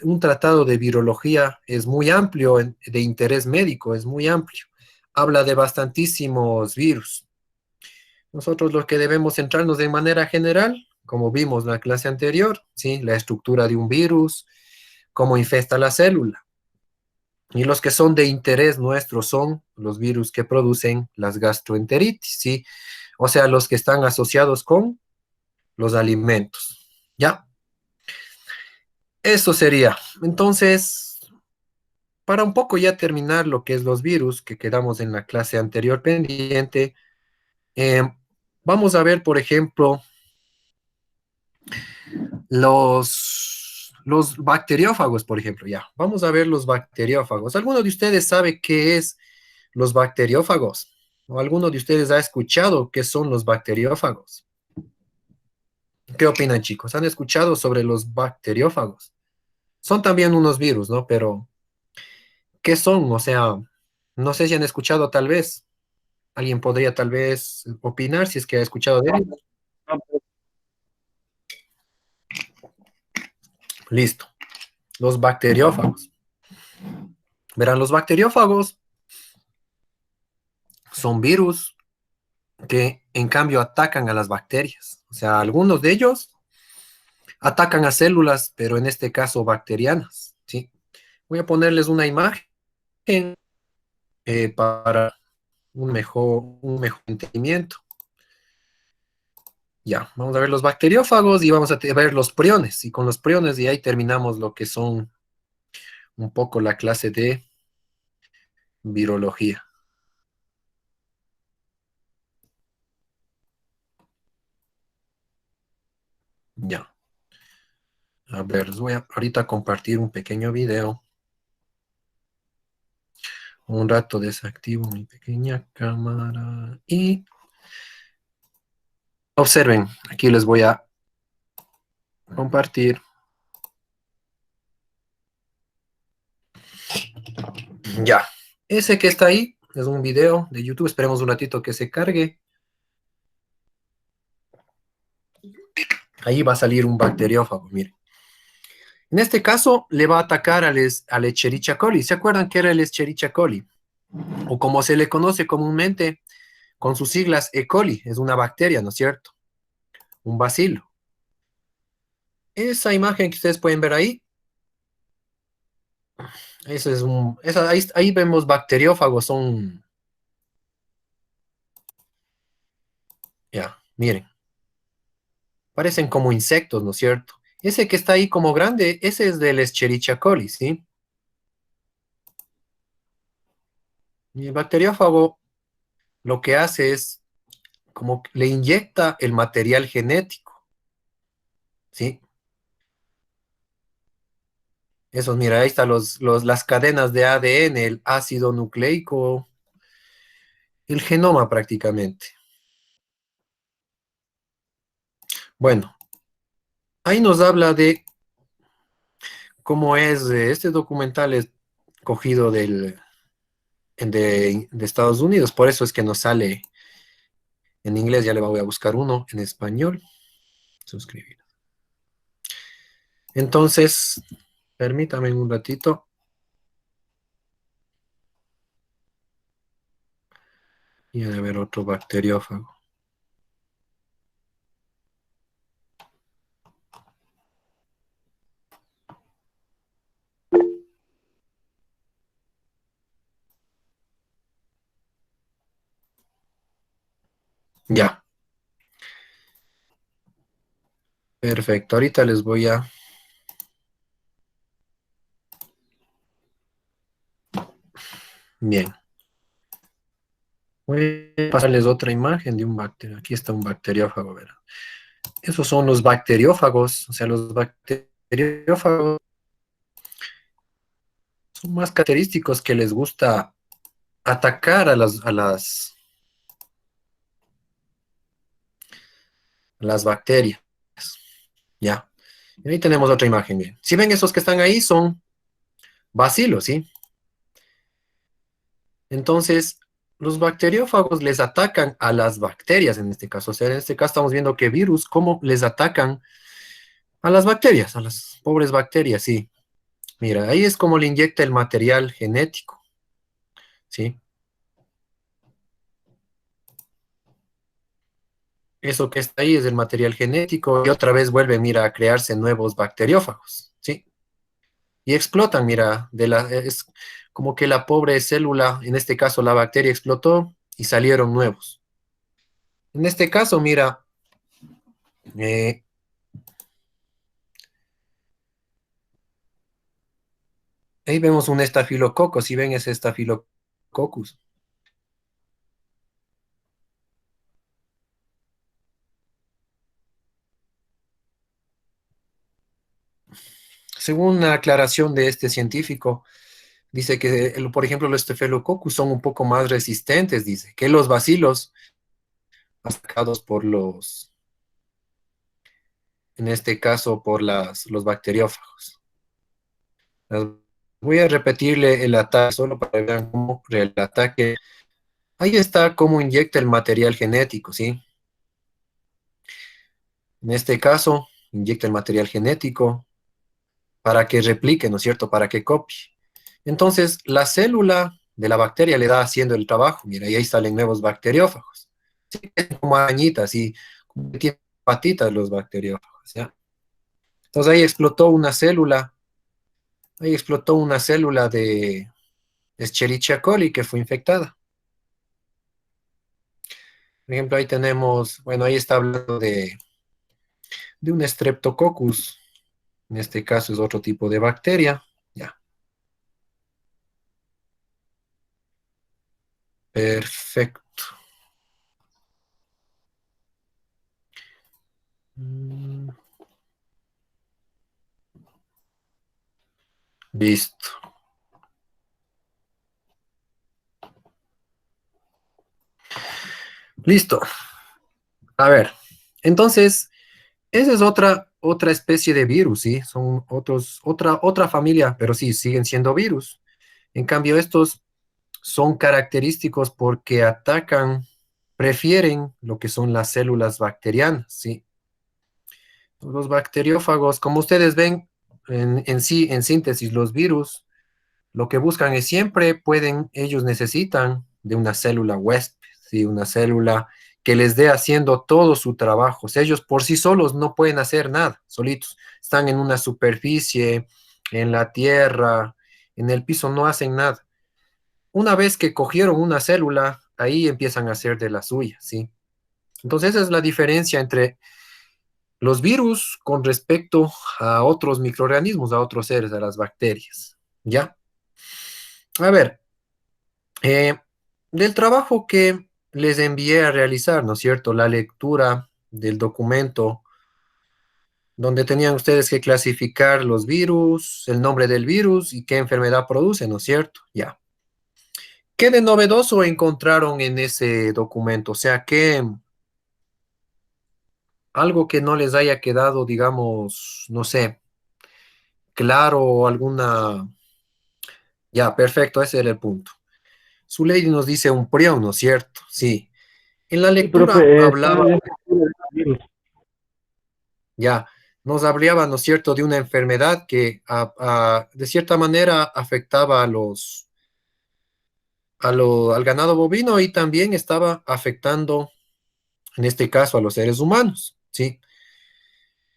Un tratado de virología es muy amplio, de interés médico, es muy amplio. Habla de bastantísimos virus. Nosotros lo que debemos centrarnos de manera general, como vimos en la clase anterior, ¿sí? La estructura de un virus, cómo infesta la célula. Y los que son de interés nuestro son los virus que producen las gastroenteritis, ¿sí? O sea, los que están asociados con los alimentos. ¿Ya? Eso sería. Entonces, para un poco ya terminar lo que es los virus, que quedamos en la clase anterior pendiente, eh, vamos a ver, por ejemplo, los bacteriófagos, por ejemplo, ya. Vamos a ver los bacteriófagos. ¿Alguno de ustedes sabe qué es los bacteriófagos? ¿O alguno de ustedes ha escuchado qué son los bacteriófagos? ¿Qué opinan, chicos? ¿Han escuchado sobre los bacteriófagos? Son también unos virus, ¿no? Pero, ¿qué son? O sea, no sé si han escuchado tal vez. Alguien podría tal vez opinar si es que ha escuchado de él. Listo. Los bacteriófagos. Verán, los bacteriófagos son virus que en cambio atacan a las bacterias. O sea, algunos de ellos atacan a células, pero en este caso bacterianas, ¿sí? Voy a ponerles una imagen para un mejor entendimiento. Ya, vamos a ver los bacteriófagos y vamos a ver los priones. Y con los priones y ahí terminamos lo que son un poco la clase de virología. Ya. A ver, les voy a ahorita compartir un pequeño video. Un rato desactivo mi pequeña cámara y observen, aquí les voy a compartir. Ya, ese que está ahí es un video de YouTube. Esperemos un ratito que se cargue. Ahí va a salir un bacteriófago, miren. En este caso le va a atacar al Escherichia coli. ¿Se acuerdan qué era el Escherichia coli? O como se le conoce comúnmente con sus siglas E. coli. Es una bacteria, ¿no es cierto? Un bacilo. Esa imagen que ustedes pueden ver ahí, ahí vemos bacteriófagos, ya, miren, parecen como insectos, ¿no es cierto? Ese que está ahí como grande, ese es del Escherichia coli, ¿sí? Y el bacteriófago lo que hace es como que le inyecta el material genético, ¿sí? Esos, mira, ahí están las cadenas de ADN, el ácido nucleico, el genoma prácticamente. Bueno, ahí nos habla de cómo es, este documental es cogido de Estados Unidos, por eso es que nos sale en inglés, ya le voy a buscar uno en español, suscribir. Entonces, permítame un ratito. Y ha de haber otro bacteriófago. Ya, perfecto. Ahorita les voy a... Bien. Voy a pasarles otra imagen de un bacterio. Aquí está un bacteriófago, ¿verdad? Esos son los bacteriófagos. O sea, los bacteriófagos son más característicos que les gusta atacar a las bacterias. Ya. Y ahí tenemos otra imagen, bien. Si ven esos que están ahí son bacilos, ¿sí? Entonces, los bacteriófagos les atacan a las bacterias en este caso. O sea, en este caso estamos viendo que virus, cómo les atacan a las bacterias, a las pobres bacterias, sí. Mira, ahí es como le inyecta el material genético, ¿sí? Eso que está ahí es el material genético y otra vez vuelve, mira, a crearse nuevos bacteriófagos, ¿sí? Y explotan, mira, es como que la pobre célula, en este caso la bacteria explotó y salieron nuevos. En este caso, mira, eh, ahí vemos un estafilococo, si ven ese estafilococcus. Según la aclaración de este científico, dice que, por ejemplo, los estafilococcus son un poco más resistentes, dice, que los bacilos atacados en este caso, por los bacteriófagos. Voy a repetirle el ataque solo para que vean cómo el ataque. Ahí está cómo inyecta el material genético, ¿sí? En este caso, inyecta el material genético para que replique, ¿no es cierto? Para que copie. Entonces, la célula de la bacteria le da haciendo el trabajo. Mira, y ahí salen nuevos bacteriófagos. Sí, como arañitas y tienen patitas los bacteriófagos, ¿ya? Entonces ahí explotó una célula Escherichia coli que fue infectada. Por ejemplo, ahí tenemos, bueno, ahí está hablando de un Streptococcus. En este caso es otro tipo de bacteria. Ya, perfecto. Mm, listo. Listo. A ver, entonces, esa es otra especie de virus, ¿sí? Son otra familia, pero sí, siguen siendo virus. En cambio, estos son característicos porque atacan, prefieren lo que son las células bacterianas, ¿sí? Los bacteriófagos, como ustedes ven, en sí, en síntesis, los virus, lo que buscan es siempre pueden, ellos necesitan de una célula huésped, ¿sí? Una célula que les dé haciendo todo su trabajo. O sea, ellos por sí solos no pueden hacer nada, solitos. Están en una superficie, en la tierra, en el piso, no hacen nada. Una vez que cogieron una célula, ahí empiezan a hacer de la suya, ¿sí? Entonces esa es la diferencia entre los virus con respecto a otros microorganismos, a otros seres, a las bacterias, ¿ya? A ver, eh, del trabajo que les envié a realizar, ¿no es cierto? La lectura del documento donde tenían ustedes que clasificar los virus, el nombre del virus y qué enfermedad produce, ¿no es cierto? Ya. ¿Qué de novedoso encontraron en ese documento? O sea, que algo que no les haya quedado, digamos, no sé, claro o alguna... Ya, perfecto, ese era el punto. Su lady nos dice un prión, ¿no es cierto? Sí. En la Sí, lectura profe, hablaba, estaba viendo el virus. ya, nos hablaba, ¿no es cierto?, de una enfermedad que de cierta manera afectaba al ganado bovino y también estaba afectando, en este caso, a los seres humanos, ¿sí?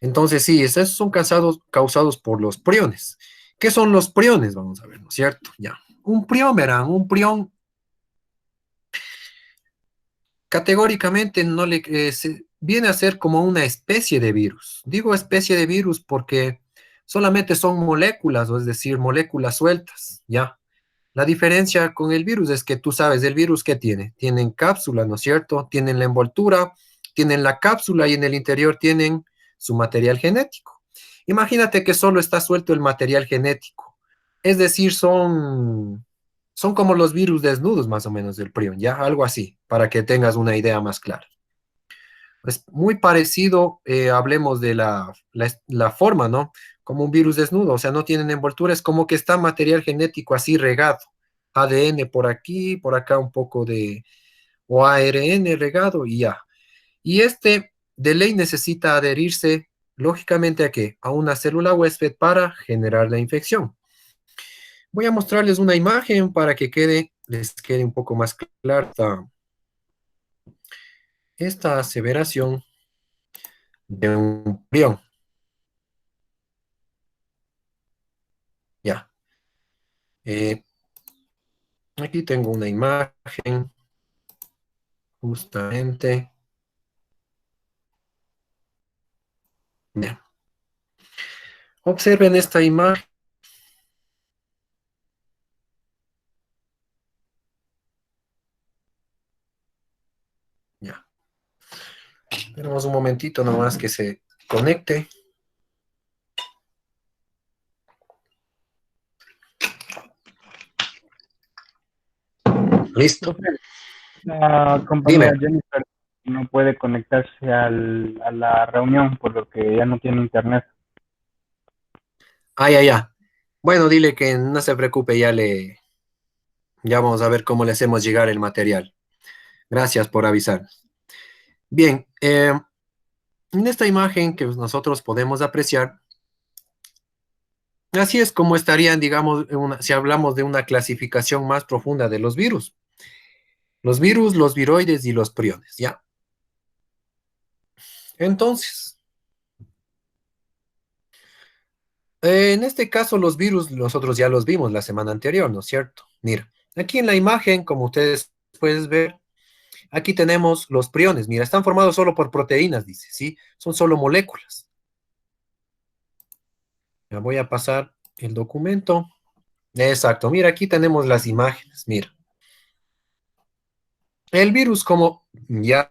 Entonces, sí, esos son causados por los priones. ¿Qué son los priones? Vamos a ver, ¿no es cierto? Ya. Un prión, verán, un prión categóricamente no viene a ser como una especie de virus. Digo especie de virus porque solamente son moléculas, o es decir, moléculas sueltas, ¿ya? La diferencia con el virus es que tú sabes, el virus ¿qué tiene? Tienen cápsula, ¿no es cierto? Tienen la envoltura, tienen la cápsula y en el interior tienen su material genético. Imagínate que solo está suelto el material genético. Es decir, son como los virus desnudos más o menos del prion, ¿ya? Algo así, para que tengas una idea más clara. Es muy parecido, hablemos de la forma, ¿no? Como un virus desnudo, o sea, no tienen envoltura, es como que está material genético así regado. ADN por aquí, por acá un poco de, o ARN regado y ya. Y este de ley necesita adherirse, lógicamente, ¿a qué? A una célula huésped para generar la infección. Voy a mostrarles una imagen para que les quede un poco más clara esta aseveración de un prión. Ya. Eh, Aquí tengo una imagen, justamente. Ya. Observen esta imagen. Ya. Esperemos un momentito nomás que se conecte. Listo. Profe, la Dime. compañera Jennifer no puede conectarse a la reunión por lo que ya no tiene internet. Ah, ya, ya. Bueno, dile que no se preocupe, ya vamos a ver cómo le hacemos llegar el material. Gracias por avisar. Bien, en esta imagen que nosotros podemos apreciar, así es como estarían, digamos, si hablamos de una clasificación más profunda de los virus. Los virus, los viroides y los priones, ¿ya? Entonces, en este caso los virus nosotros ya los vimos la semana anterior, ¿no es cierto? Mira, aquí en la imagen, como ustedes pueden ver, aquí tenemos los priones. Mira, están formados solo por proteínas, dice, ¿sí? Son solo moléculas. Ya voy a pasar el documento. Exacto, mira, aquí tenemos las imágenes, mira. El virus, como ya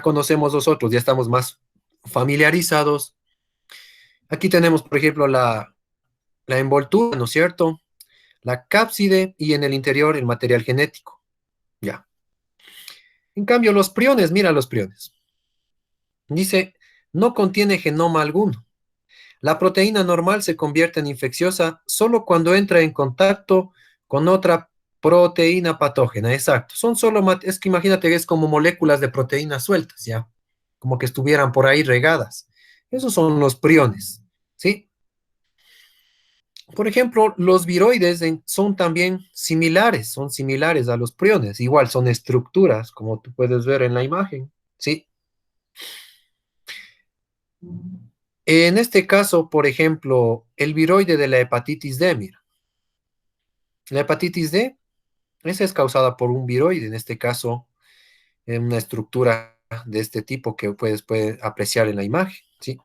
conocemos nosotros, ya estamos más familiarizados. Aquí tenemos, por ejemplo, la envoltura, ¿no es cierto? La cápside y en el interior el material genético. Ya. En cambio, los priones, mira los priones. Dice, no contiene genoma alguno. La proteína normal se convierte en infecciosa solo cuando entra en contacto con otra proteína patógena. Exacto. Son solo, es que imagínate que es como moléculas de proteínas sueltas, ¿ya? Como que estuvieran por ahí regadas. Esos son los priones, ¿sí? Por ejemplo, los viroides son similares a los priones. Igual son estructuras, como tú puedes ver en la imagen, ¿sí? En este caso, por ejemplo, el viroide de la hepatitis D, mira. La hepatitis D, esa es causada por un viroide, en este caso, en una estructura de este tipo que puede apreciar en la imagen, ¿sí?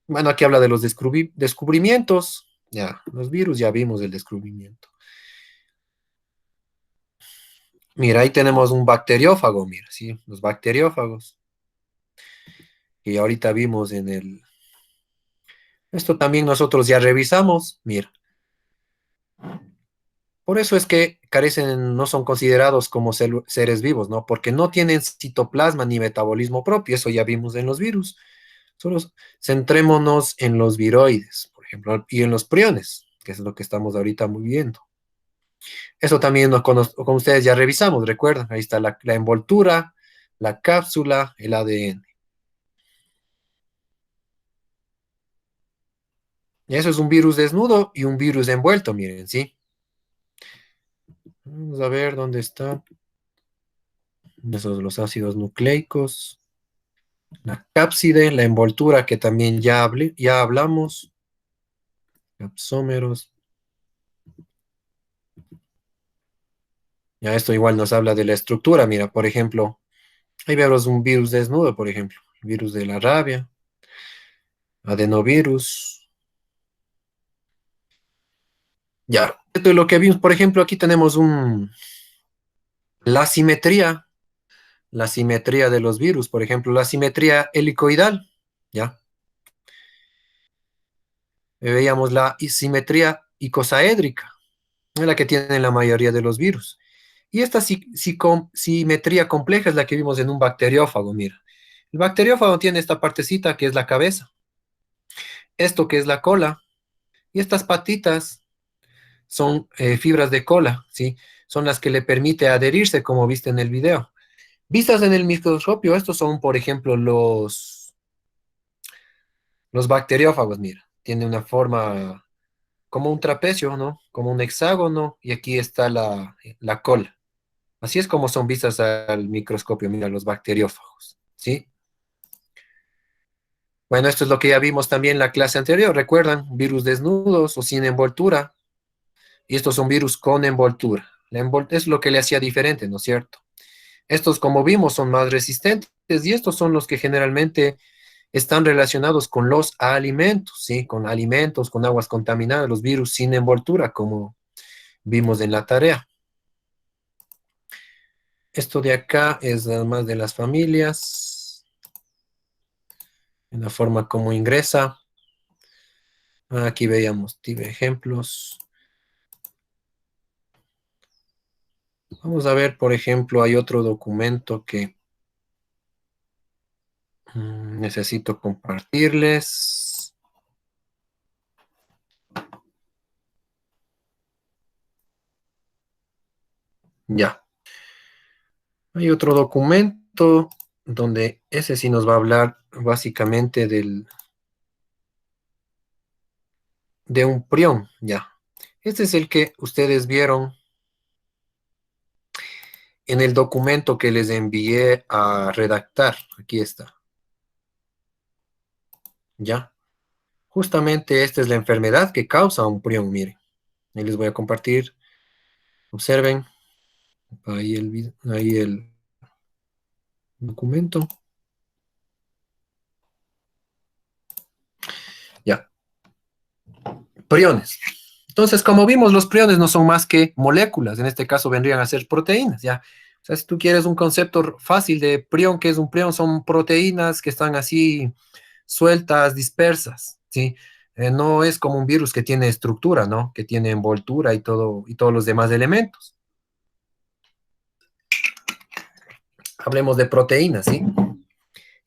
Bueno, aquí habla de los descubrimientos. Ya, los virus ya vimos el descubrimiento. Mira, ahí tenemos un bacteriófago, mira, ¿sí? Los bacteriófagos. Y ahorita vimos en el... Esto también nosotros ya revisamos, mira. Por eso es que carecen, no son considerados como seres vivos, ¿no? Porque no tienen citoplasma ni metabolismo propio, eso ya vimos en los virus. Solo centrémonos en los viroides, por ejemplo, y en los priones, que es lo que estamos ahorita muy viendo. Eso también con ustedes ya revisamos, recuerdan, ahí está la envoltura, la cápsula, el ADN. Y eso es un virus desnudo y un virus envuelto, miren, ¿sí? Vamos a ver dónde están esos los ácidos nucleicos. La cápside, la envoltura que también ya hablamos. Capsómeros. Ya esto igual nos habla de la estructura. Mira, por ejemplo, ahí vemos un virus desnudo, por ejemplo. El virus de la rabia, adenovirus. Ya, esto es lo que vimos. Por ejemplo, aquí tenemos la simetría. La simetría de los virus, por ejemplo, la simetría helicoidal. Ya. Veíamos la simetría icosaédrica, es la que tienen la mayoría de los virus. Y esta simetría compleja es la que vimos en un bacteriófago, mira. El bacteriófago tiene esta partecita que es la cabeza, esto que es la cola, y estas patitas son fibras de cola, ¿sí? Son las que le permite adherirse, como viste en el video. Vistas en el microscopio, estos son, por ejemplo, los bacteriófagos, mira. Tiene una forma como un trapecio, ¿no? Como un hexágono, y aquí está la cola. Así es como son vistas al microscopio, mira, los bacteriófagos, ¿sí? Bueno, esto es lo que ya vimos también en la clase anterior, ¿recuerdan? Virus desnudos o sin envoltura, y estos son virus con envoltura. Es lo que le hacía diferente, ¿no es cierto? Estos, como vimos, son más resistentes, y estos son los que generalmente están relacionados con los alimentos, ¿sí? Con alimentos, con aguas contaminadas, los virus sin envoltura, como vimos en la tarea. Esto de acá es además de las familias, en la forma como ingresa. Aquí veíamos ejemplos. Vamos a ver, por ejemplo, hay otro documento que necesito compartirles. Ya. Hay otro documento donde ese sí nos va a hablar básicamente de un prión, ya. Este es el que ustedes vieron en el documento que les envié a redactar. Aquí está. Ya. Justamente esta es la enfermedad que causa un prión, mire. Ahí les voy a compartir. Observen. Ahí el documento. Ya. Priones. Entonces, como vimos, los priones no son más que moléculas. En este caso vendrían a ser proteínas, ¿ya? O sea, si tú quieres un concepto fácil de prión, ¿qué es un prión? Son proteínas que están así sueltas, dispersas, ¿sí? No es como un virus que tiene estructura, ¿no? Que tiene envoltura y todos los demás elementos. Hablemos de proteínas, ¿sí?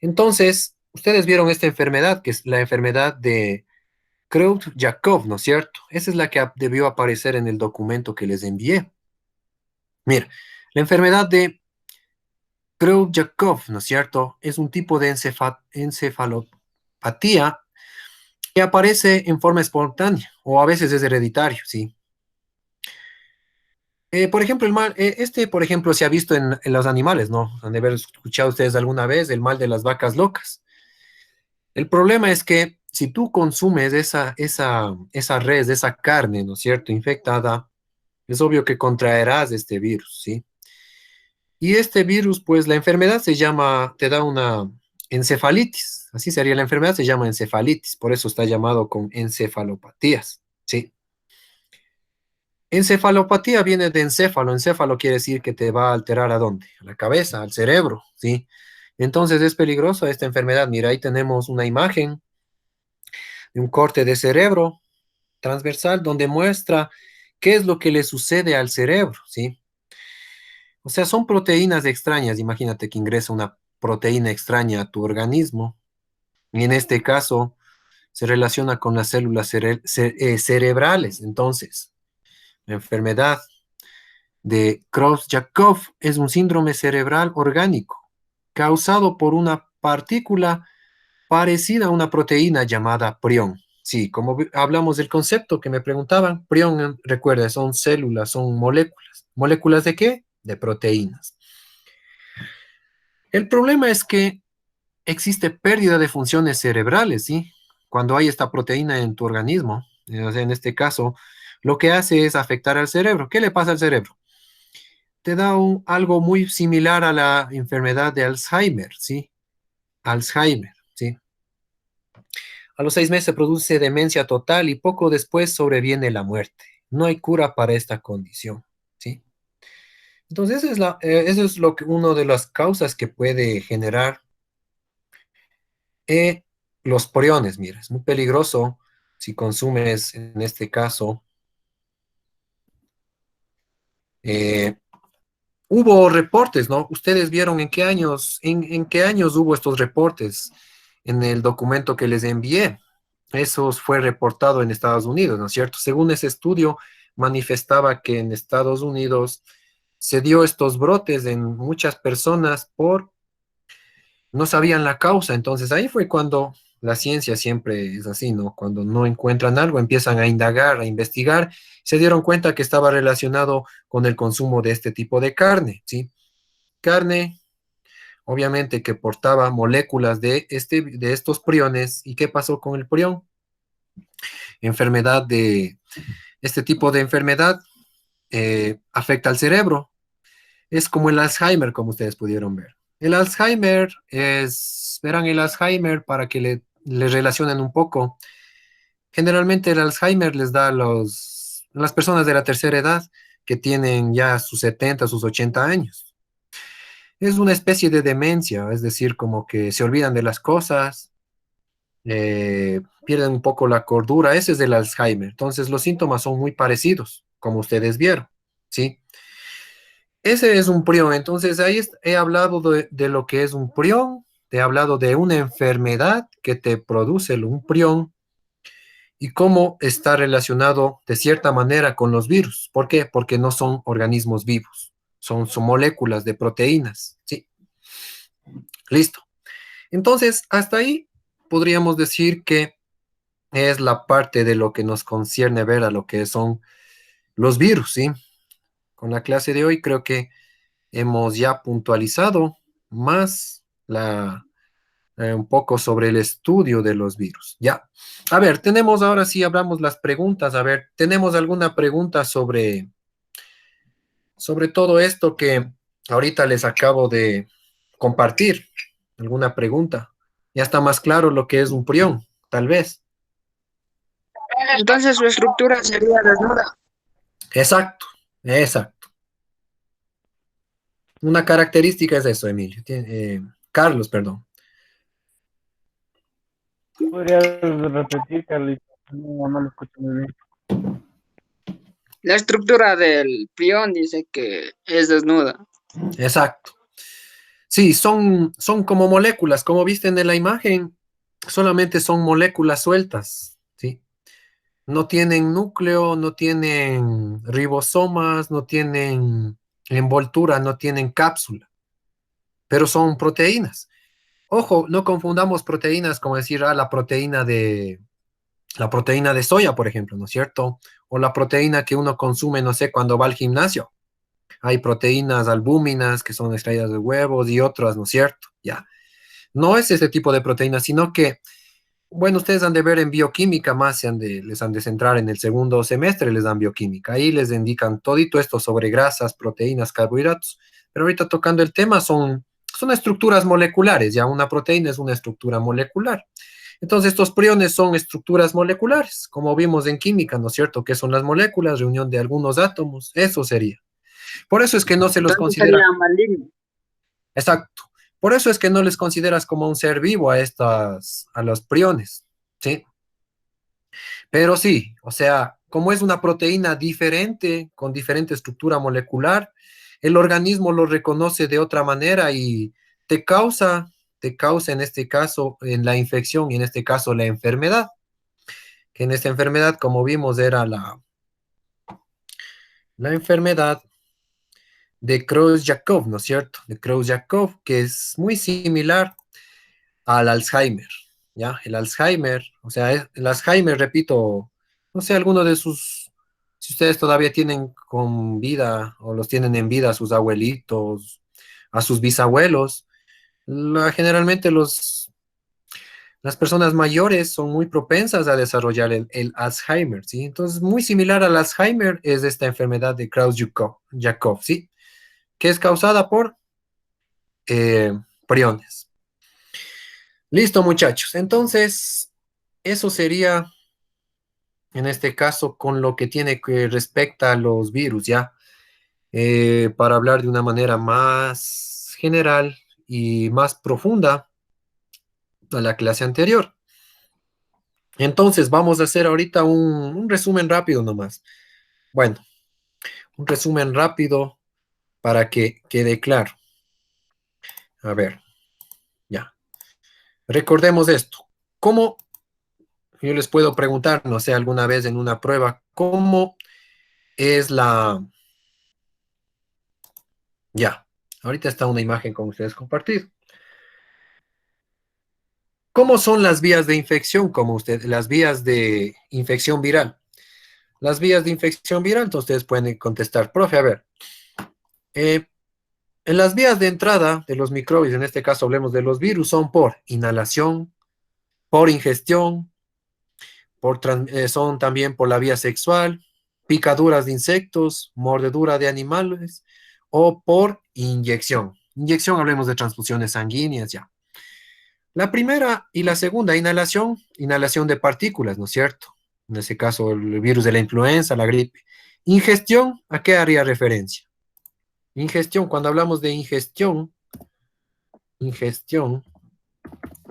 Entonces, ustedes vieron esta enfermedad, que es la enfermedad de Creutzfeldt-Jakob, ¿no es cierto? Esa es la que debió aparecer en el documento que les envié. Mira, la enfermedad de Creutzfeldt-Jakob, ¿no es cierto? Es un tipo de encefalopatía que aparece en forma espontánea o a veces es hereditario, ¿sí? Por ejemplo, por ejemplo, se ha visto en los animales, ¿no? Han de haber escuchado ustedes alguna vez el mal de las vacas locas. El problema es que si tú consumes esa res, esa carne, ¿no es cierto?, infectada, es obvio que contraerás este virus, ¿sí? Y este virus, pues la enfermedad te da una encefalitis. Así sería la enfermedad, se llama encefalitis, por eso está llamado con encefalopatías, ¿sí? Encefalopatía viene de encéfalo. Encéfalo quiere decir que te va a alterar ¿a dónde? A la cabeza, al cerebro, ¿sí? Entonces es peligrosa esta enfermedad. Mira, ahí tenemos una imagen de un corte de cerebro transversal donde muestra qué es lo que le sucede al cerebro, ¿sí? O sea, son proteínas extrañas. Imagínate que ingresa una proteína extraña a tu organismo y en este caso se relaciona con las células cerebrales. Entonces, la enfermedad de Creutzfeldt-Jakob es un síndrome cerebral orgánico causado por una partícula parecida a una proteína llamada prión. Sí, como hablamos del concepto que me preguntaban, prión, recuerda, son células, son moléculas. ¿Moléculas de qué? De proteínas. El problema es que existe pérdida de funciones cerebrales, ¿sí? Cuando hay esta proteína en tu organismo, o sea, en este caso, lo que hace es afectar al cerebro. ¿Qué le pasa al cerebro? Te da algo muy similar a la enfermedad de Alzheimer, ¿sí? Alzheimer, ¿sí? A los 6 meses se produce demencia total y poco después sobreviene la muerte. No hay cura para esta condición, ¿sí? Entonces, eso es uno de las causas que puede generar eh, los priones. Mira, es muy peligroso si consumes, en este caso, eh, hubo reportes, ¿no? Ustedes vieron en qué años hubo estos reportes en el documento que les envié. Eso fue reportado en Estados Unidos, ¿no es cierto? Según ese estudio, manifestaba que en Estados Unidos se dio estos brotes en muchas personas no sabían la causa. Entonces ahí fue cuando la ciencia siempre es así, ¿no? Cuando no encuentran algo, empiezan a indagar, a investigar, se dieron cuenta que estaba relacionado con el consumo de este tipo de carne, ¿sí? Carne, obviamente, que portaba moléculas de estos priones. ¿Y qué pasó con el prión? Este tipo de enfermedad afecta al cerebro. Es como el Alzheimer, como ustedes pudieron ver. Verán, el Alzheimer para que le relacionen un poco. Generalmente el Alzheimer les da las personas de la tercera edad que tienen ya sus 70, sus 80 años. Es una especie de demencia, es decir, como que se olvidan de las cosas, pierden un poco la cordura. Ese es el Alzheimer. Entonces los síntomas son muy parecidos, como ustedes vieron, ¿sí? Ese es un prión. Entonces ahí he hablado de lo que es un prión, he hablado de una enfermedad que te produce un prión y cómo está relacionado de cierta manera con los virus. ¿Por qué? Porque no son organismos vivos, son moléculas de proteínas. Sí, listo. Entonces, hasta ahí podríamos decir que es la parte de lo que nos concierne ver a lo que son los virus, ¿sí? Con la clase de hoy creo que hemos ya puntualizado más un poco sobre el estudio de los virus. Ya. A ver, tenemos ahora sí, hablamos las preguntas. A ver, ¿tenemos alguna pregunta sobre todo esto que ahorita les acabo de compartir? ¿Alguna pregunta? Ya está más claro lo que es un prión, tal vez. Entonces su estructura sería desnuda. Exacto, exacto. Una característica es eso, Emilio. Carlos, perdón. ¿Podrías repetir, Carlitos? No, no lo escucho muy bien. La estructura del prión dice que es desnuda. Exacto. Sí, son como moléculas, como viste en la imagen, solamente son moléculas sueltas, ¿sí? No tienen núcleo, no tienen ribosomas, no tienen envoltura, no tienen cápsula, pero son proteínas. Ojo, no confundamos proteínas como decir, la proteína de soya, por ejemplo, ¿no es cierto? O la proteína que uno consume, no sé, cuando va al gimnasio. Hay proteínas albúminas que son extraídas de huevos y otras, ¿no es cierto? Ya. No es ese tipo de proteínas, sino que, bueno, ustedes han de ver en bioquímica más, les han de centrar en el segundo semestre, les dan bioquímica. Ahí les indican todito esto sobre grasas, proteínas, carbohidratos. Pero ahorita tocando el tema son estructuras moleculares, ya una proteína es una estructura molecular. Entonces, estos priones son estructuras moleculares, como vimos en química, ¿no es cierto? ¿Qué son las moléculas? Reunión de algunos átomos, eso sería. Por eso es que no se los Entonces considera. sería maligno. Exacto. Por eso es que no les consideras como un ser vivo a los priones, ¿sí? Pero sí, o sea, como es una proteína diferente, con diferente estructura molecular, el organismo lo reconoce de otra manera y te causa en este caso en la infección y en este caso la enfermedad, que en esta enfermedad, como vimos, era la enfermedad de Creutzfeldt-Jakob, ¿no es cierto? De Creutzfeldt-Jakob, que es muy similar al Alzheimer, ¿ya? El Alzheimer, o sea, el Alzheimer, repito, no sé, alguno de si ustedes todavía tienen con vida o los tienen en vida a sus abuelitos, a sus bisabuelos, generalmente las personas mayores son muy propensas a desarrollar el Alzheimer, ¿sí? Entonces, muy similar al Alzheimer es esta enfermedad de Krauss-Jakob, ¿sí? Que es causada por eh, priones. Listo, muchachos. Entonces, eso sería en este caso con lo que tiene que respecta a los virus, ¿ya? Para hablar de una manera más general y más profunda a la clase anterior. Entonces, vamos a hacer ahorita un resumen rápido nomás. Bueno, un resumen rápido para que quede claro. A ver, ya. Recordemos esto. ¿Cómo, yo les puedo preguntar, no sé, alguna vez en una prueba, cómo es ya, ahorita está una imagen con ustedes compartir. ¿Cómo son las vías de infección, las vías de infección viral? Las vías de infección viral, entonces ustedes pueden contestar, profe, a ver, eh, en las vías de entrada de los microbios, en este caso hablemos de los virus, son por inhalación, por ingestión, son también por la vía sexual, picaduras de insectos, mordedura de animales o por inyección. Inyección, hablemos de transfusiones sanguíneas ya. La primera y la segunda, inhalación de partículas, ¿no es cierto? En ese caso, el virus de la influenza, la gripe. Ingestión, ¿a qué haría referencia? Ingestión, cuando hablamos de ingestión, en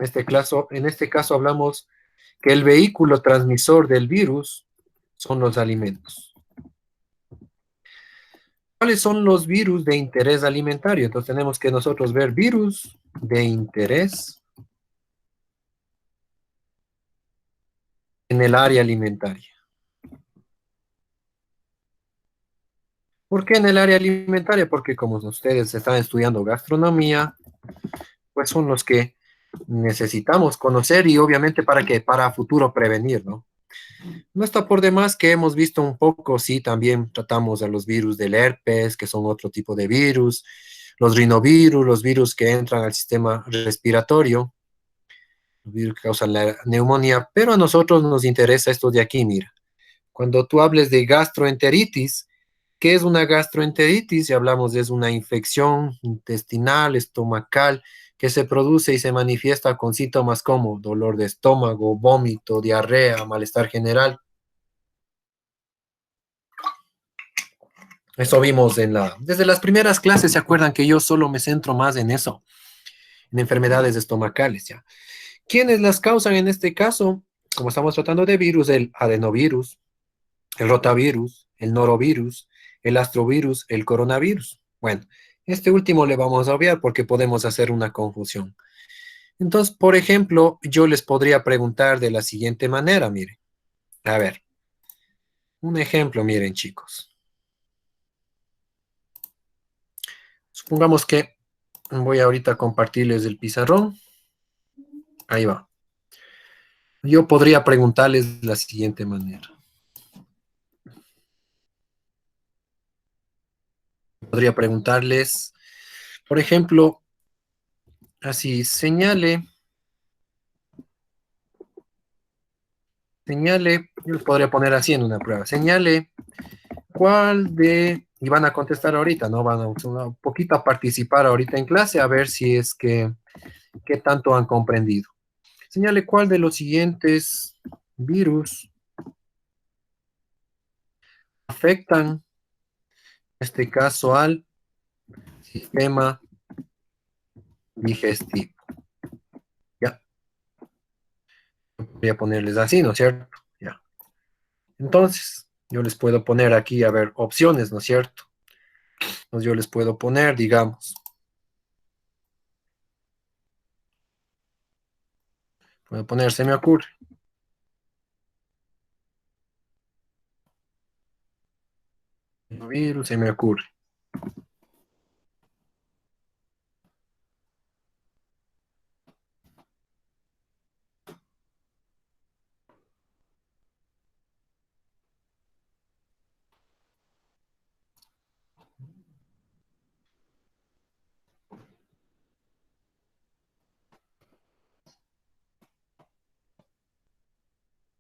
este caso hablamos que el vehículo transmisor del virus son los alimentos. ¿Cuáles son los virus de interés alimentario? Entonces tenemos que nosotros ver virus de interés en el área alimentaria. ¿Por qué en el área alimentaria? Porque como ustedes están estudiando gastronomía, pues son los que necesitamos conocer y obviamente para que para futuro prevenir, ¿no? No está por demás que hemos visto un poco, sí, también tratamos a los virus del herpes, que son otro tipo de virus, los rinovirus, los virus que entran al sistema respiratorio, los virus que causan la neumonía, pero a nosotros nos interesa esto de aquí, mira. Cuando tú hables de gastroenteritis, ¿qué es una gastroenteritis? Ya hablamos de es una infección intestinal, estomacal, que se produce y se manifiesta con síntomas como dolor de estómago, vómito, diarrea, malestar general. Eso vimos desde las primeras clases, ¿se acuerdan que yo solo me centro más en eso? En enfermedades estomacales, ¿ya? ¿Quiénes las causan en este caso? Como estamos tratando de virus, el adenovirus, el rotavirus, el norovirus, el astrovirus, el coronavirus. Bueno, este último le vamos a obviar porque podemos hacer una confusión. Entonces, por ejemplo, yo les podría preguntar de la siguiente manera, miren. A ver, un ejemplo, miren, chicos. Supongamos que voy ahorita a compartirles el pizarrón. Ahí va. Yo podría preguntarles de la siguiente manera. Podría preguntarles, por ejemplo, así, señale, yo les podría poner así en una prueba, señale y van a contestar ahorita, ¿no? Van a un poquito a participar ahorita en clase a ver si es qué tanto han comprendido. Señale cuál de los siguientes virus afectan, en este caso, al sistema digestivo. Ya, voy a ponerles así, ¿no es cierto? Ya. Entonces, yo les puedo poner aquí, a ver, opciones, ¿no es cierto? Entonces yo les puedo poner, digamos, puedo poner, se me ocurre. Virus, se me ocurre.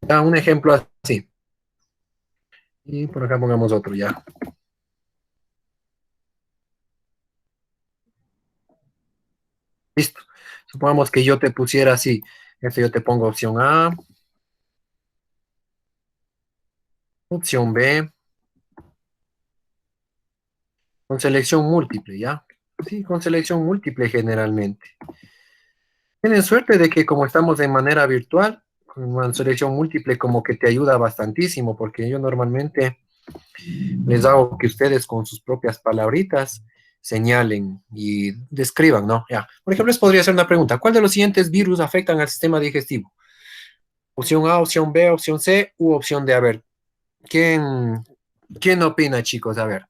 Ya, un ejemplo así. Y por acá pongamos otro, ya. Listo. Supongamos que yo te pusiera así. Esto yo te pongo opción A, opción B, con selección múltiple, ¿ya? Sí, con selección múltiple generalmente. Tienen suerte de que como estamos de manera virtual, con una selección múltiple como que te ayuda bastantísimo, porque yo normalmente les hago que ustedes con sus propias palabritas señalen y describan, ¿no? Ya. Por ejemplo, les podría hacer una pregunta. ¿Cuál de los siguientes virus afectan al sistema digestivo? Opción A, opción B, opción C u opción D. A ver, ¿quién, quién opina, chicos? A ver.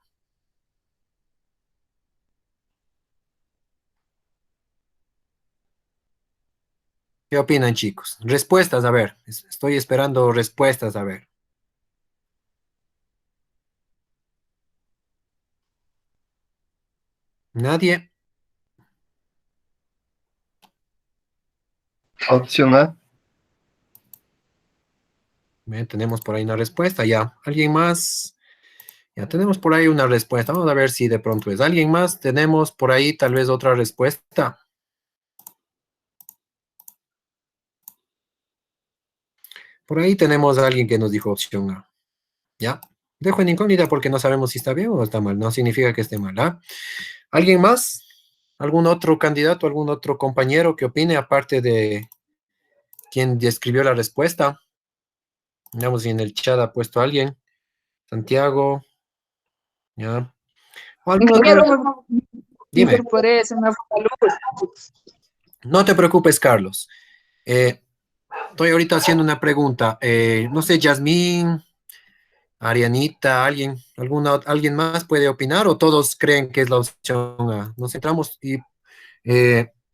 ¿Qué opinan, chicos? Respuestas, a ver. Estoy esperando respuestas, a ver. ¿Nadie? Opción A. Tenemos por ahí una respuesta, ya. ¿Alguien más? Ya tenemos por ahí una respuesta. Vamos a ver si de pronto es. ¿Alguien más? Tenemos por ahí tal vez otra respuesta. Por ahí tenemos a alguien que nos dijo opción A. ¿Ya? Dejo en incógnita porque no sabemos si está bien o está mal. No significa que esté mal, ¿ah? ¿Alguien más? ¿Algún otro candidato, algún otro compañero que opine aparte de quien describió la respuesta? Veamos si en el chat ha puesto alguien. Santiago, ¿ya? ¿O algún otro? Ingeniero, me Dime. incorporé, se me fue la luz. No te preocupes, Carlos. Estoy ahorita haciendo una pregunta. No sé, Yasmín, Arianita, alguien más puede opinar o todos creen que es la opción A. Nos centramos y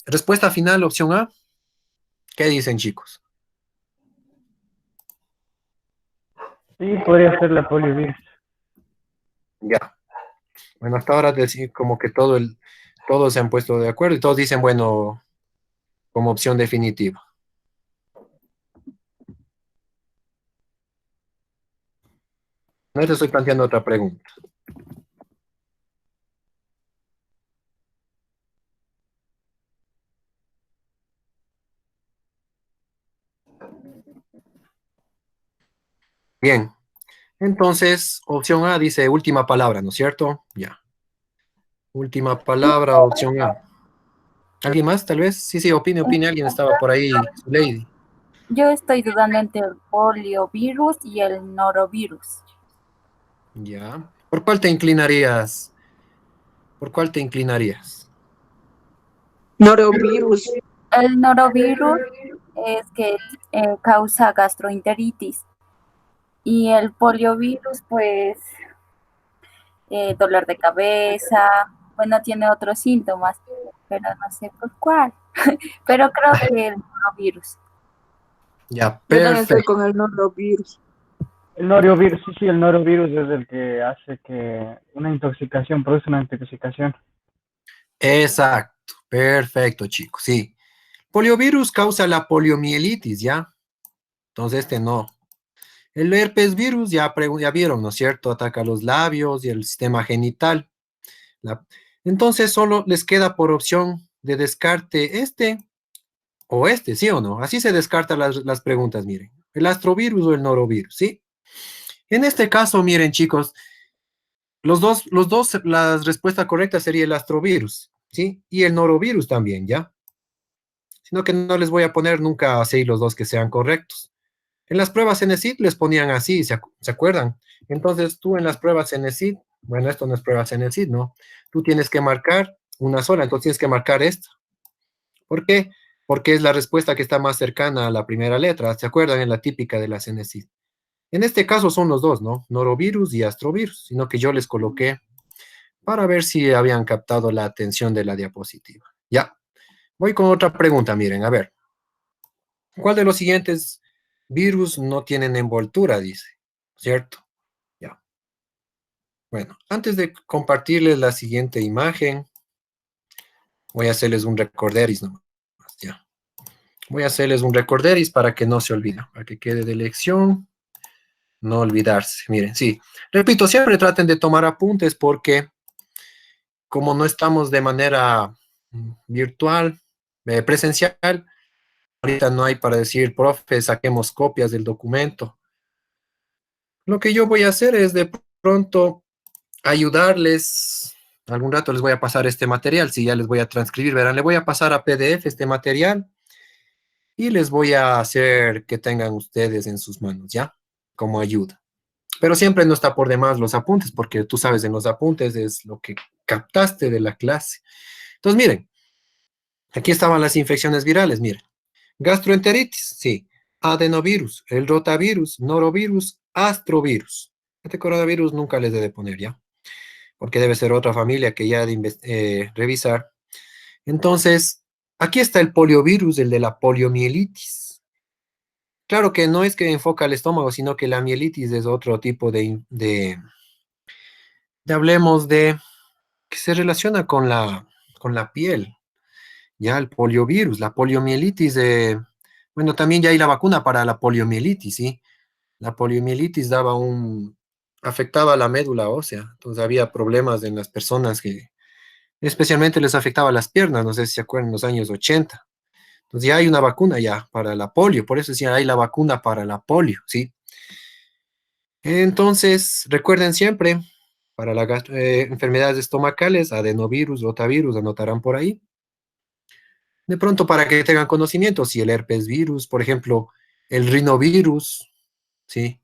respuesta final, opción A. ¿Qué dicen, chicos? Sí, podría ser la poliovirus. Ya. Bueno, hasta ahora decir como que todos se han puesto de acuerdo y todos dicen, bueno, como opción definitiva. No te estoy planteando otra pregunta. Bien. Entonces, opción A dice última palabra, ¿no es cierto? Ya. Última palabra, opción A. ¿Alguien más, tal vez? Sí, sí, opine. Alguien estaba por ahí, su lady. Yo estoy dudando entre el poliovirus y el norovirus. Ya. ¿Por cuál te inclinarías? ¿Por cuál te inclinarías? Norovirus. El norovirus es que causa gastroenteritis y el poliovirus, pues, dolor de cabeza, bueno, tiene otros síntomas, pero no sé por cuál. Pero creo que el norovirus. Ya, Yo también estoy perfecto. con el norovirus. El norovirus, sí, el norovirus es el que hace que una intoxicación, produce una intoxicación. Exacto. Perfecto, chicos. Sí. Poliovirus causa la poliomielitis, ¿ya? Entonces este no. El herpes virus ya vieron, ¿no es cierto? Ataca los labios y el sistema genital. La- Entonces solo les queda por opción de descarte este o este, ¿sí o no? Así se descartan las preguntas, miren. El astrovirus o el norovirus, ¿sí? En este caso, miren, chicos, la respuesta correcta sería el astrovirus, ¿sí? Y el norovirus también, ¿ya? Sino que no les voy a poner nunca así los dos que sean correctos. En las pruebas CENESID les ponían así, ¿se acuerdan? Entonces tú en las pruebas CENESID, bueno, esto no es prueba CENESID, ¿no? Tú tienes que marcar una sola, entonces tienes que marcar esta. ¿Por qué? Porque es la respuesta que está más cercana a la primera letra, ¿se acuerdan? En la típica de la CENESID. En este caso son los dos, ¿no? Norovirus y astrovirus, sino que yo les coloqué para ver si habían captado la atención de la diapositiva. Ya, voy con otra pregunta, miren, a ver. ¿Cuál de los siguientes virus no tienen envoltura? Dice, ¿cierto? Ya. Bueno, antes de compartirles la siguiente imagen, voy a hacerles un recorderis nomás. Ya. Voy a hacerles un recorderis para que no se olviden, para que quede de lección, no olvidarse. Miren, sí. Repito, siempre traten de tomar apuntes porque como no estamos de manera virtual, presencial, ahorita no hay para decir, profe, saquemos copias del documento. Lo que yo voy a hacer es de pronto ayudarles. Algún rato les voy a pasar este material, si ya les voy a transcribir, verán, le voy a pasar a PDF este material y les voy a hacer que tengan ustedes en sus manos, ¿ya? Como ayuda. Pero siempre no está por demás los apuntes, porque tú sabes, en los apuntes es lo que captaste de la clase. Entonces, miren, aquí estaban las infecciones virales, miren. Gastroenteritis, sí. Adenovirus, el rotavirus, norovirus, astrovirus. Este coronavirus nunca les debe poner, ¿ya? Porque debe ser otra familia que ya de revisar. Entonces, aquí está el poliovirus, el de la poliomielitis. Claro que no es que enfoca el estómago, sino que la mielitis es otro tipo hablemos de, que se relaciona con la piel, ya el poliovirus, la poliomielitis, bueno, también ya hay la vacuna para la poliomielitis, ¿sí? La poliomielitis afectaba la médula ósea, entonces había problemas en las personas que especialmente les afectaba las piernas, no sé si se acuerdan, en los años 80. Entonces ya hay una vacuna ya para la polio, por eso ya hay la vacuna para la polio, ¿sí? Entonces, recuerden siempre, para las enfermedades estomacales, adenovirus, rotavirus, anotarán por ahí. De pronto, para que tengan conocimiento, si el herpes virus, por ejemplo, el rinovirus, ¿sí?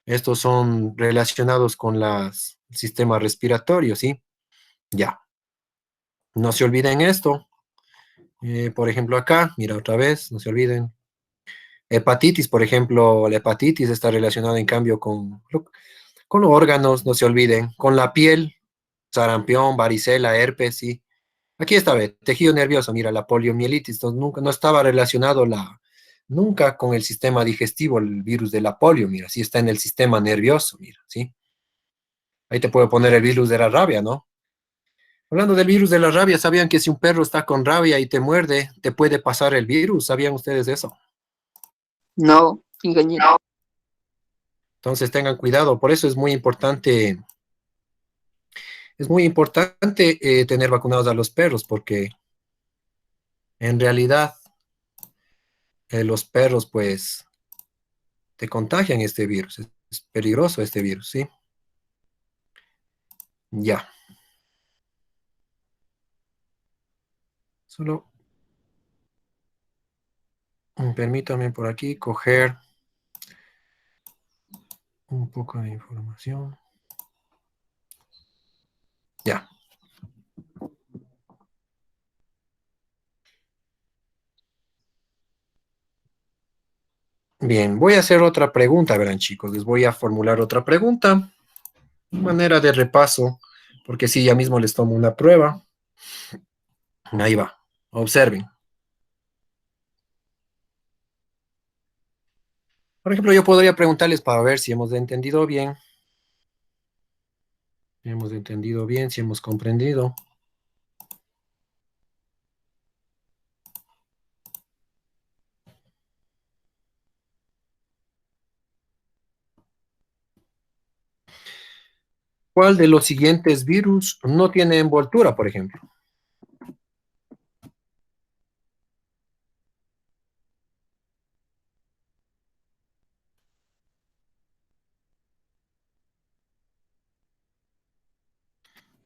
Estos son relacionados con el sistema respiratorio, ¿sí? Ya. No se olviden esto. Por ejemplo, acá, mira otra vez, no se olviden. Hepatitis, por ejemplo, la hepatitis está relacionada en cambio con los órganos, no se olviden, con la piel, sarampión, varicela, herpes, sí. Aquí está, ve, tejido nervioso, mira, la poliomielitis, entonces nunca, no estaba relacionado nunca con el sistema digestivo, el virus de la polio, mira, sí está en el sistema nervioso, mira, sí. Ahí te puedo poner el virus de la rabia, ¿no? Hablando del virus de la rabia, ¿sabían que si un perro está con rabia y te muerde, te puede pasar el virus? ¿Sabían ustedes eso? No, ingeniero. Entonces tengan cuidado, por eso es muy importante tener vacunados a los perros, porque en realidad los perros pues te contagian este virus, es peligroso este virus, ¿sí? Ya, solo permítame por aquí coger un poco de información. Ya. Bien, voy a hacer otra pregunta, verán chicos, les voy a formular otra pregunta, manera de repaso, porque sí, ya mismo les tomo una prueba. Ahí va, observen. Por ejemplo, yo podría preguntarles para ver si hemos entendido bien, si hemos comprendido. ¿Cuál de los siguientes virus no tiene envoltura, por ejemplo?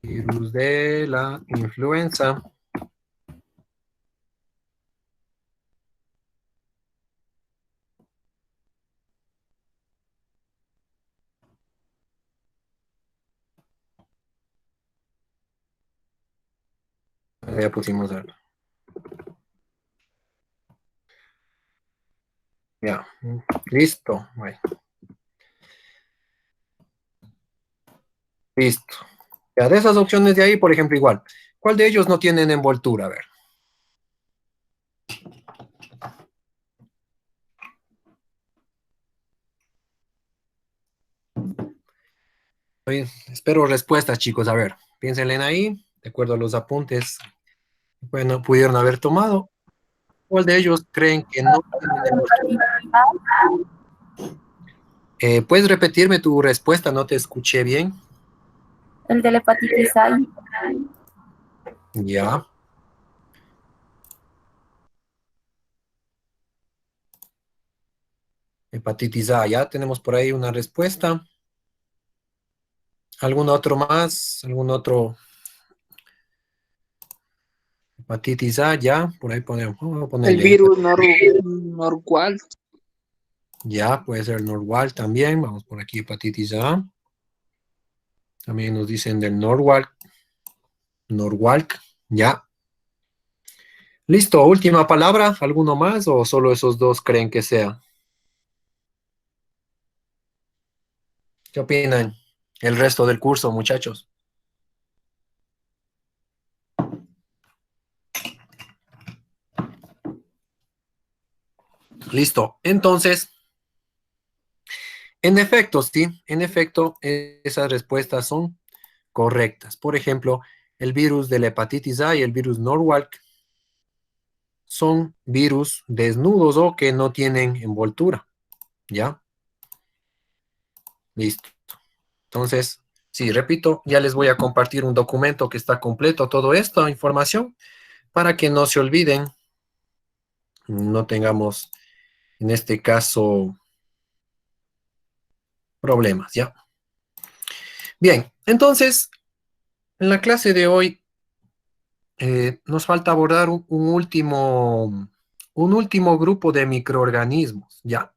Virus de la influenza. Ya pusimos algo. Ya, listo. Bueno, listo. Ya, de esas opciones de ahí, por ejemplo, igual. ¿Cuál de ellos no tienen envoltura? A ver. Espero respuestas, chicos. A ver, piénsenle en ahí, de acuerdo a los apuntes. Bueno, pudieron haber tomado. ¿Cuál de ellos creen que no tienen envoltura? ¿Puedes repetirme tu respuesta? No te escuché bien. El de la hepatitis A. Ya. Hepatitis A, ya tenemos por ahí una respuesta. ¿Algún otro más? ¿Algún otro? Hepatitis A, ya, por ahí ponemos, vamos a El ponerle virus normal. ya, puede ser Norwalk también, vamos por aquí, hepatitis A. También nos dicen del Norwalk, ya. Listo, última palabra, ¿alguno más o solo esos dos creen que sea? ¿Qué opinan el resto del curso, muchachos? Listo, entonces, en efecto, sí, en efecto, esas respuestas son correctas. Por ejemplo, el virus de la hepatitis A y el virus Norwalk son virus desnudos o que no tienen envoltura, ¿ya? Listo. Entonces, sí, repito, ya les voy a compartir un documento que está completo, toda esta información, para que no se olviden, no tengamos, en este caso, problemas, ¿ya? Bien, entonces, en la clase de hoy nos falta abordar un último grupo de microorganismos, ¿ya?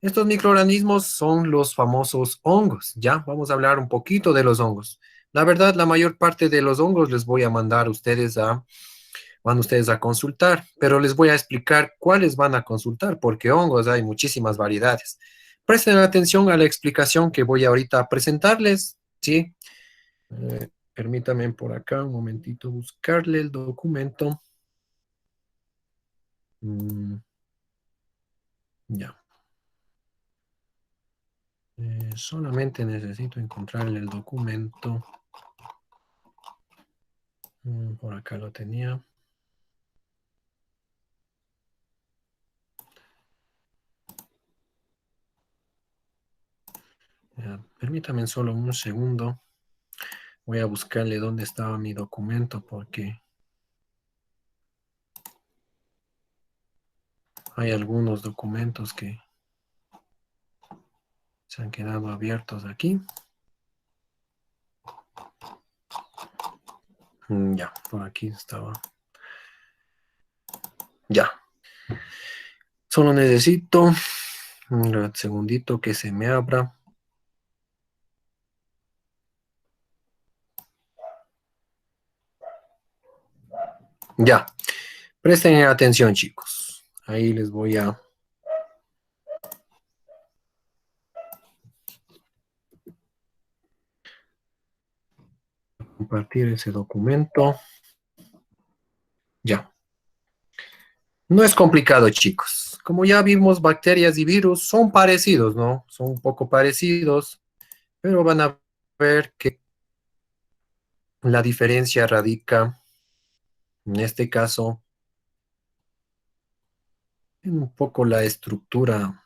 Estos microorganismos son los famosos hongos, ¿ya? Vamos a hablar un poquito de los hongos. La verdad, la mayor parte de los hongos les voy a mandar a ustedes van ustedes a consultar, pero les voy a explicar cuáles van a consultar, porque hongos hay muchísimas variedades. Presten atención a la explicación que voy ahorita a presentarles, ¿sí? Permítanme por acá un momentito buscarle el documento. Mm, ya. Solamente necesito encontrarle el documento. Por acá lo tenía. Permítame solo un segundo. Voy a buscarle dónde estaba mi documento porque hay algunos documentos que se han quedado abiertos aquí. Ya, por aquí estaba. Ya. Solo necesito un segundito que se me abra. Ya. Presten atención, chicos. Ahí les voy a compartir ese documento. Ya. No es complicado, chicos. Como ya vimos, bacterias y virus son parecidos, ¿no? Son un poco parecidos, pero van a ver que la diferencia radica, en este caso, en un poco la estructura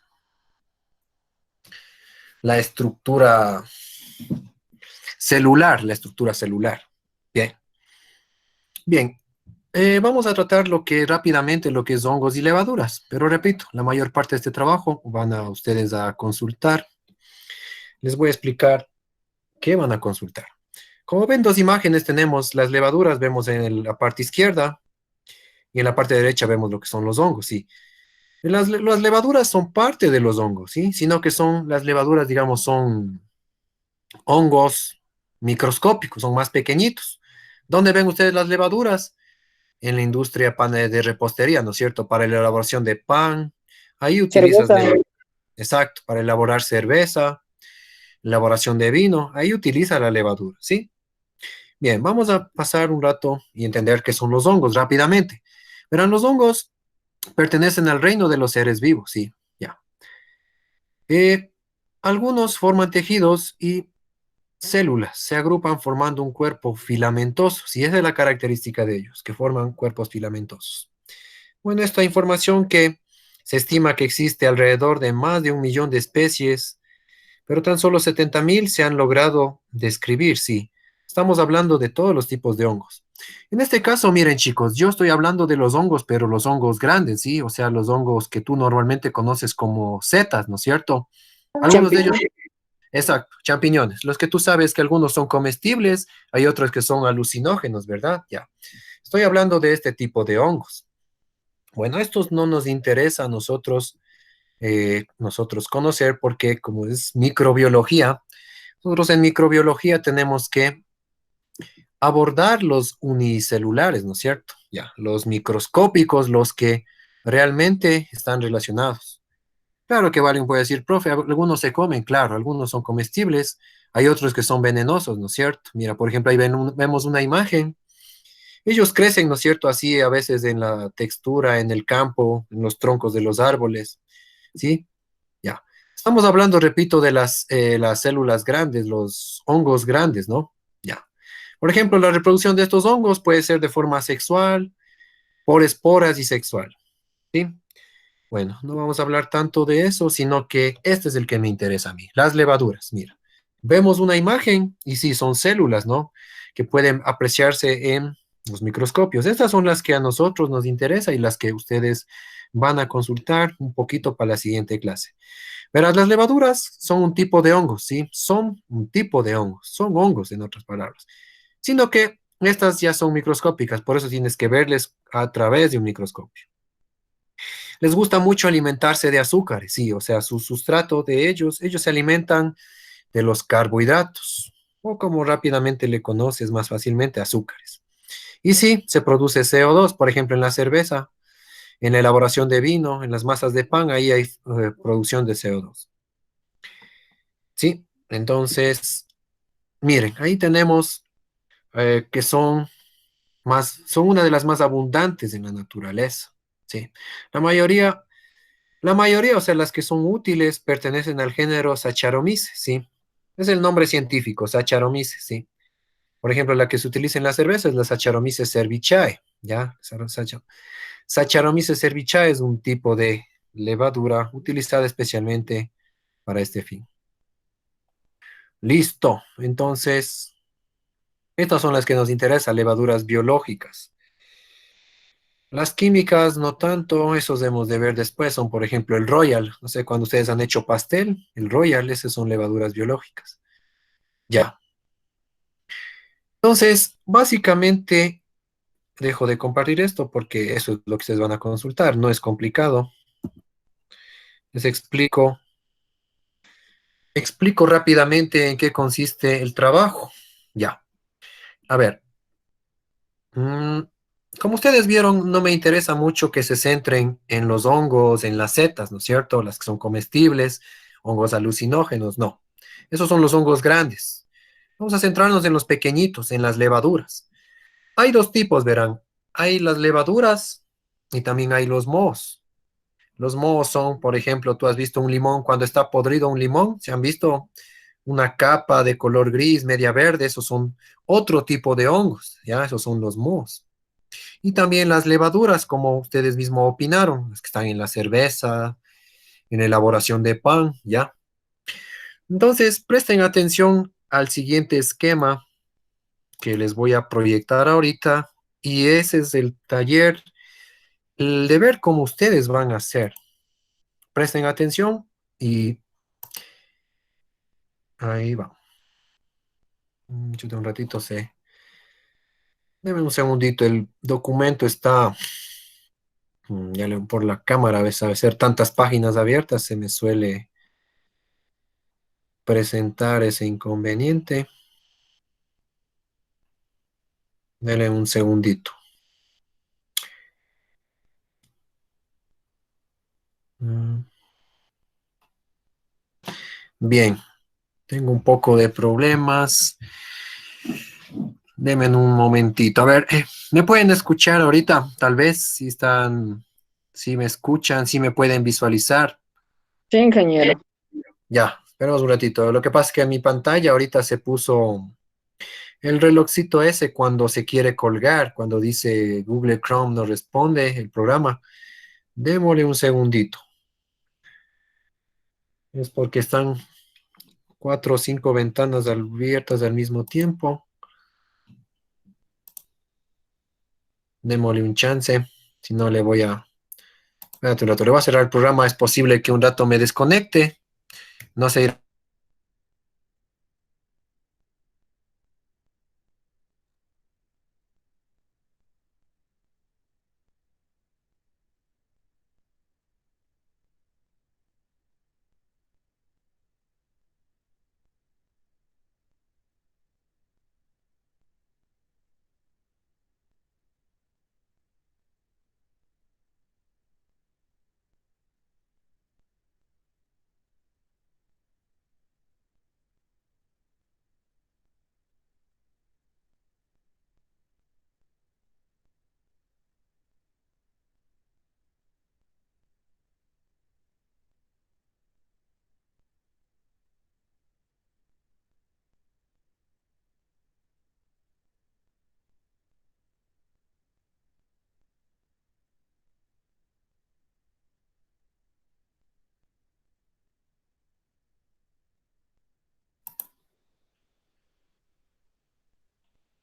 celular, la estructura celular. Bien. Bien. Vamos a tratar rápidamente lo que es hongos y levaduras, pero repito, la mayor parte de este trabajo van a ustedes a consultar. Les voy a explicar qué van a consultar. Como ven, dos imágenes tenemos las levaduras, vemos en la parte izquierda y en la parte derecha vemos lo que son los hongos, sí. Las levaduras son parte de los hongos, ¿sí? Sino que las levaduras, digamos, son hongos microscópicos, son más pequeñitos. ¿Dónde ven ustedes las levaduras? En la industria de repostería, ¿no es cierto? Para la elaboración de pan, ahí utilizas, Cerveza. exacto, para elaborar cerveza, elaboración de vino, ahí utiliza la levadura, ¿sí? Bien, vamos a pasar un rato y entender qué son los hongos rápidamente. Verán, los hongos pertenecen al reino de los seres vivos, sí, ya. Algunos forman tejidos y células, se agrupan formando un cuerpo filamentoso, sí, esa es la característica de ellos, que forman cuerpos filamentosos. Bueno, esta información que se estima que existe alrededor de más de 1 millón de especies, pero tan solo 70.000 se han logrado describir, sí. Estamos hablando de todos los tipos de hongos. En este caso, miren chicos, yo estoy hablando de los hongos, pero los hongos grandes, ¿sí? O sea, los hongos que tú normalmente conoces como setas, ¿no es cierto? Algunos de ellos, exacto, champiñones. Los que tú sabes que algunos son comestibles, hay otros que son alucinógenos, ¿verdad? Ya. Estoy hablando de este tipo de hongos. Bueno, estos no nos interesa a nosotros conocer porque como es microbiología, nosotros en microbiología tenemos que abordar los unicelulares, ¿no es cierto? Ya, los microscópicos, los que realmente están relacionados. Claro que alguien puede decir, profe, algunos se comen, claro, algunos son comestibles, hay otros que son venenosos, ¿no es cierto? Mira, por ejemplo, ahí vemos una imagen. Ellos crecen, ¿no es cierto? Así a veces en la textura, en el campo, en los troncos de los árboles, ¿sí? Ya. Estamos hablando, repito, de las células grandes, los hongos grandes, ¿no? Ya. Por ejemplo, la reproducción de estos hongos puede ser de forma sexual, por esporas y sexual, ¿sí? Bueno, no vamos a hablar tanto de eso, sino que este es el que me interesa a mí, las levaduras. Mira, vemos una imagen y sí, son células, ¿no? Que pueden apreciarse en los microscopios. Estas son las que a nosotros nos interesa y las que ustedes van a consultar un poquito para la siguiente clase. Verás, las levaduras son un tipo de hongos, ¿sí? Son un tipo de hongos, son hongos en otras palabras, sino que estas ya son microscópicas, por eso tienes que verles a través de un microscopio. Les gusta mucho alimentarse de azúcares, sí, o sea, su sustrato de ellos se alimentan de los carbohidratos, o como rápidamente le conoces más fácilmente, azúcares. Y sí, se produce CO2, por ejemplo, en la cerveza, en la elaboración de vino, en las masas de pan, ahí hay producción de CO2. Sí, entonces, miren, ahí tenemos que son una de las más abundantes en la naturaleza. Sí, la mayoría o sea, las que son útiles pertenecen al género Saccharomyces, ¿sí? Es el nombre científico, Saccharomyces, ¿sí? Por ejemplo, la que se utiliza en la cerveza es la Saccharomyces cerevisiae, ¿ya? Saccharomyces cerevisiae es un tipo de levadura utilizada especialmente para este fin. Listo. Entonces, estas son las que nos interesan, levaduras biológicas. Las químicas, no tanto, esos debemos de ver después, son por ejemplo el Royal. No sé, cuando ustedes han hecho pastel, el Royal, esas son levaduras biológicas. Ya. Entonces, básicamente, dejo de compartir esto porque eso es lo que ustedes van a consultar, no es complicado. Les explico rápidamente en qué consiste el trabajo. Ya. A ver. mm, Como ustedes vieron, no me interesa mucho que se centren en los hongos, en las setas, ¿no es cierto? Las que son comestibles, hongos alucinógenos, no. Esos son los hongos grandes. Vamos a centrarnos en los pequeñitos, en las levaduras. Hay dos tipos, verán. Hay las levaduras y también hay los mohos. Los mohos son, por ejemplo, tú has visto un limón, cuando está podrido un limón, se han visto una capa de color gris, media verde, esos son otro tipo de hongos, ¿ya? Esos son los mohos. Y también las levaduras, como ustedes mismos opinaron, las que están en la cerveza, en la elaboración de pan, ¿ya? Entonces, presten atención al siguiente esquema que les voy a proyectar ahorita, y ese es el taller, el de ver cómo ustedes van a hacer. Presten atención y ahí va. Yo de un ratito sé. Deme un segundito, el documento está, por la cámara, a veces a ser tantas páginas abiertas, se me suele presentar ese inconveniente. Dele un segundito. Mm, Bien, tengo un poco de problemas. Deme un momentito. A ver, ¿me pueden escuchar ahorita? Tal vez, si me escuchan, si me pueden visualizar. Sí, ingeniero. Ya, esperemos un ratito. Lo que pasa es que en mi pantalla ahorita se puso el relojcito ese cuando se quiere colgar, cuando dice Google Chrome no responde el programa. Démosle un segundito. Es porque están 4 o 5 ventanas abiertas al mismo tiempo. Démosle un chance. Si no, le voy a... Espérate un rato, le voy a cerrar el programa. Es posible que un rato me desconecte. No sé.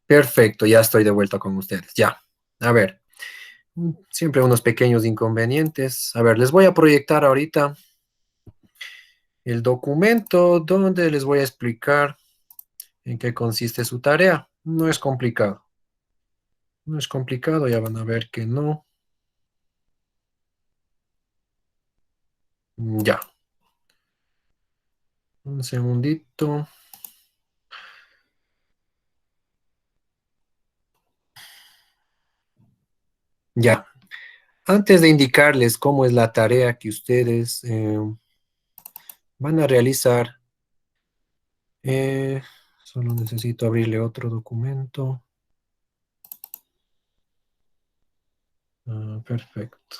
Perfecto, ya estoy de vuelta con ustedes. Ya. A ver. Siempre unos pequeños inconvenientes. A ver, les voy a proyectar ahorita el documento donde les voy a explicar en qué consiste su tarea. No es complicado. No es complicado, ya van a ver que no. Ya. Un segundito. Ya. Antes de indicarles cómo es la tarea que ustedes van a realizar, eh, solo necesito abrirle otro documento. Perfecto.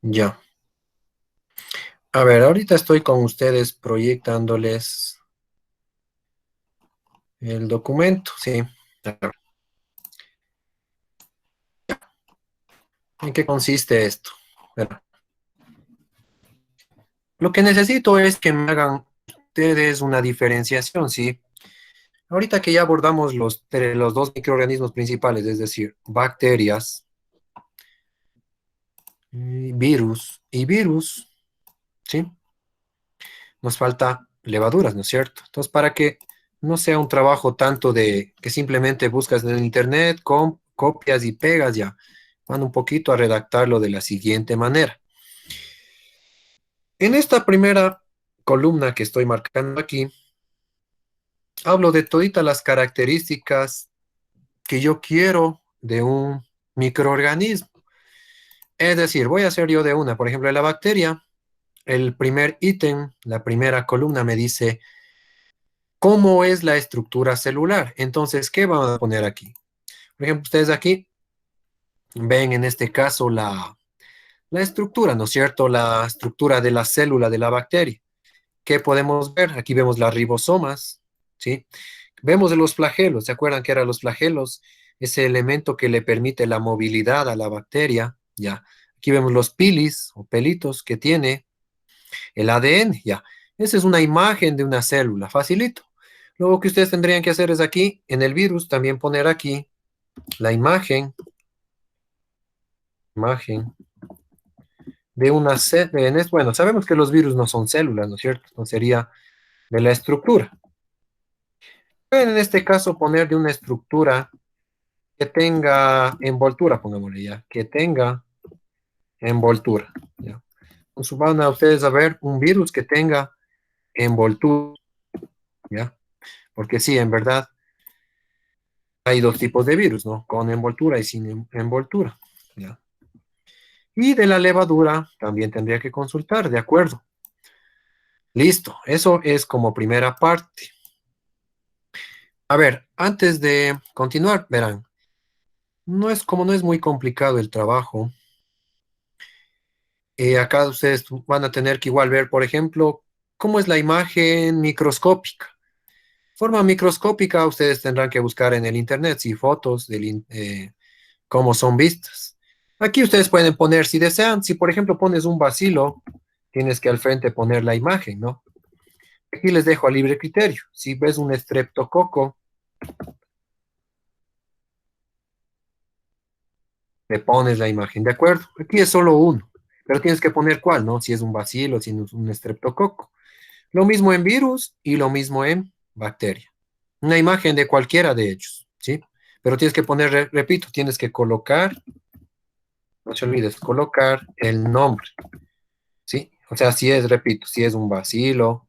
Ya. A ver, ahorita estoy con ustedes proyectándoles el documento, sí. A ver, ¿En qué consiste esto? Bueno, lo que necesito es que me hagan ustedes una diferenciación, ¿sí? Ahorita que ya abordamos los dos microorganismos principales, es decir, bacterias, virus, ¿sí? Nos falta levaduras, ¿no es cierto? Entonces, para que no sea un trabajo tanto de que simplemente buscas en el internet, copias y pegas ya, van un poquito a redactarlo de la siguiente manera. En esta primera columna que estoy marcando aquí, hablo de toditas las características que yo quiero de un microorganismo. Es decir, voy a hacer yo de una, por ejemplo, de la bacteria, el primer ítem, la primera columna me dice cómo es la estructura celular. Entonces, ¿qué van a poner aquí? Por ejemplo, ustedes aquí ven en este caso la estructura, ¿no es cierto? La estructura de la célula de la bacteria. ¿Qué podemos ver? Aquí vemos las ribosomas, ¿sí? Vemos los flagelos, ¿se acuerdan que eran los flagelos? Ese elemento que le permite la movilidad a la bacteria, ya. Aquí vemos los pilis o pelitos que tiene el ADN, ya. Esa es una imagen de una célula, facilito. Luego que ustedes tendrían que hacer es aquí, en el virus, también poner aquí la imagen de una célula. Bueno, sabemos que los virus no son células, ¿no es cierto? Entonces sería de la estructura. Pueden en este caso poner de una estructura que tenga envoltura, pongámosle ya, que tenga envoltura. ¿Ya? Entonces van a ustedes a ver un virus que tenga envoltura, ¿ya? Porque sí, en verdad hay dos tipos de virus, ¿no? Con envoltura y sin envoltura, ¿ya? Y de la levadura también tendría que consultar, ¿de acuerdo? Listo, eso es como primera parte. A ver, antes de continuar, verán, no es muy complicado el trabajo. Acá ustedes van a tener que igual ver, por ejemplo, cómo es la imagen microscópica. Forma microscópica, ustedes tendrán que buscar en el internet, si fotos cómo son vistas. Aquí ustedes pueden poner, si desean, si por ejemplo pones un bacilo, tienes que al frente poner la imagen, ¿no? Aquí les dejo a libre criterio. Si ves un estreptococo, le pones la imagen, ¿de acuerdo? Aquí es solo uno, pero tienes que poner cuál, ¿no? Si es un bacilo, si es un estreptococo. Lo mismo en virus y lo mismo en bacteria. Una imagen de cualquiera de ellos, ¿sí? Pero tienes que poner, repito, tienes que colocar, no se olvides, colocar el nombre, ¿sí? O sea, si es, repito, si es un bacilo,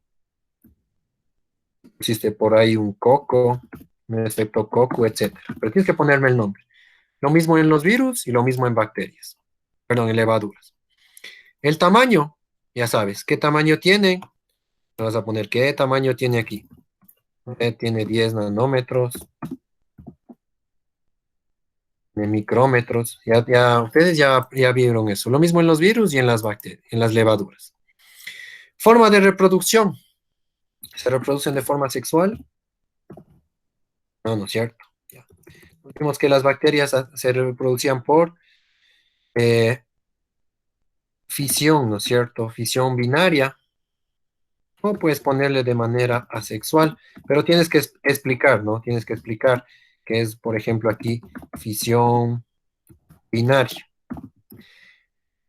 existe por ahí un coco, un estreptococo, etcétera. Pero tienes que ponerme el nombre. Lo mismo en los virus y lo mismo en bacterias, perdón, en levaduras. El tamaño, ya sabes, ¿qué tamaño tiene? Le vas a poner qué tamaño tiene aquí. Tiene 10 nanómetros, de micrómetros. Ustedes ya vieron eso. Lo mismo en los virus y en las bacterias, en las levaduras. Forma de reproducción. ¿Se reproducen de forma sexual? No, no es cierto. Ya. Vimos que las bacterias se reproducían por eh, fisión, ¿no es cierto? Fisión binaria. O puedes ponerle de manera asexual, pero tienes que explicar, ¿no? Tienes que explicar que es, por ejemplo, aquí fisión binaria.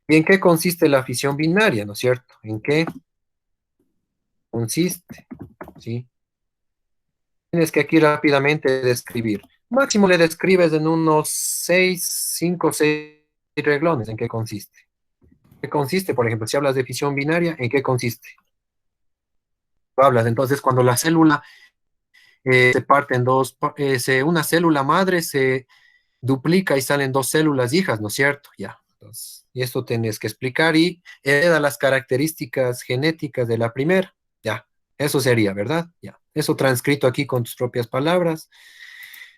¿Y en qué consiste la fisión binaria, no es cierto? ¿En qué consiste? ¿Sí? Tienes que aquí rápidamente describir. Máximo le describes en unos 6 renglones en qué consiste. ¿Qué consiste, por ejemplo, si hablas de fisión binaria, en qué consiste? Hablas, entonces, cuando la célula se parte en dos, una célula madre se duplica y salen dos células hijas, ¿no es cierto? Ya. Entonces, y esto tienes que explicar y hereda las características genéticas de la primera. Ya, eso sería, ¿verdad? Ya. Eso transcrito aquí con tus propias palabras.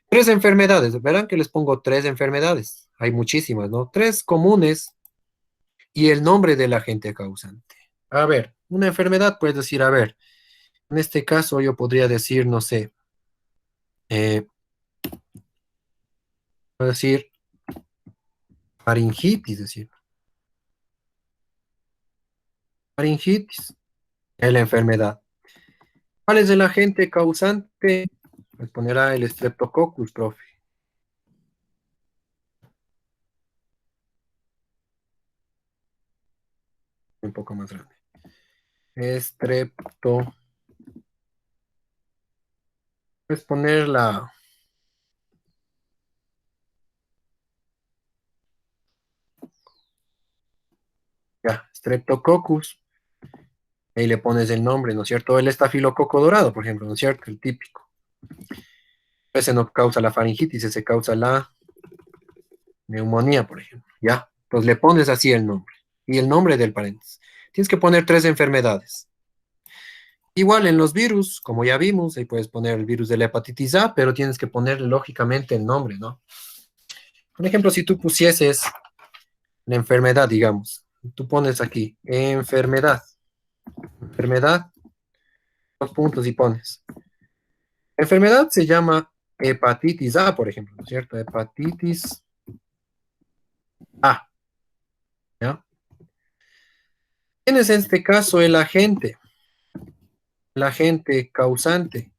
3 enfermedades, verán que les pongo 3 enfermedades. Hay muchísimas, ¿no? 3 comunes y el nombre del agente causante. A ver, una enfermedad puedes decir, a ver, en este caso yo podría decir, no sé, puedo decir Faringitis, es decir. Faringitis es la enfermedad. ¿Cuál es el agente causante? Pues ponerá el Streptococcus, profe. Un poco más grande. Estrepto. Puedes poner la... Ya, Streptococcus. Ahí le pones el nombre, ¿no es cierto? El estafilococo dorado, por ejemplo, ¿no es cierto? El típico. Ese no causa la faringitis, ese causa la neumonía, por ejemplo. Ya, pues le pones así el nombre. Y el nombre del paréntesis. Tienes que poner 3 enfermedades. Igual en los virus, como ya vimos, ahí puedes poner el virus de la hepatitis A, pero tienes que poner lógicamente el nombre, ¿no? Por ejemplo, si tú pusieses la enfermedad, digamos, tú pones aquí, enfermedad, enfermedad, 2 puntos y pones. Enfermedad se llama hepatitis A, por ejemplo, ¿no es cierto? Hepatitis A, ¿ya? Tienes en este caso el agente causante,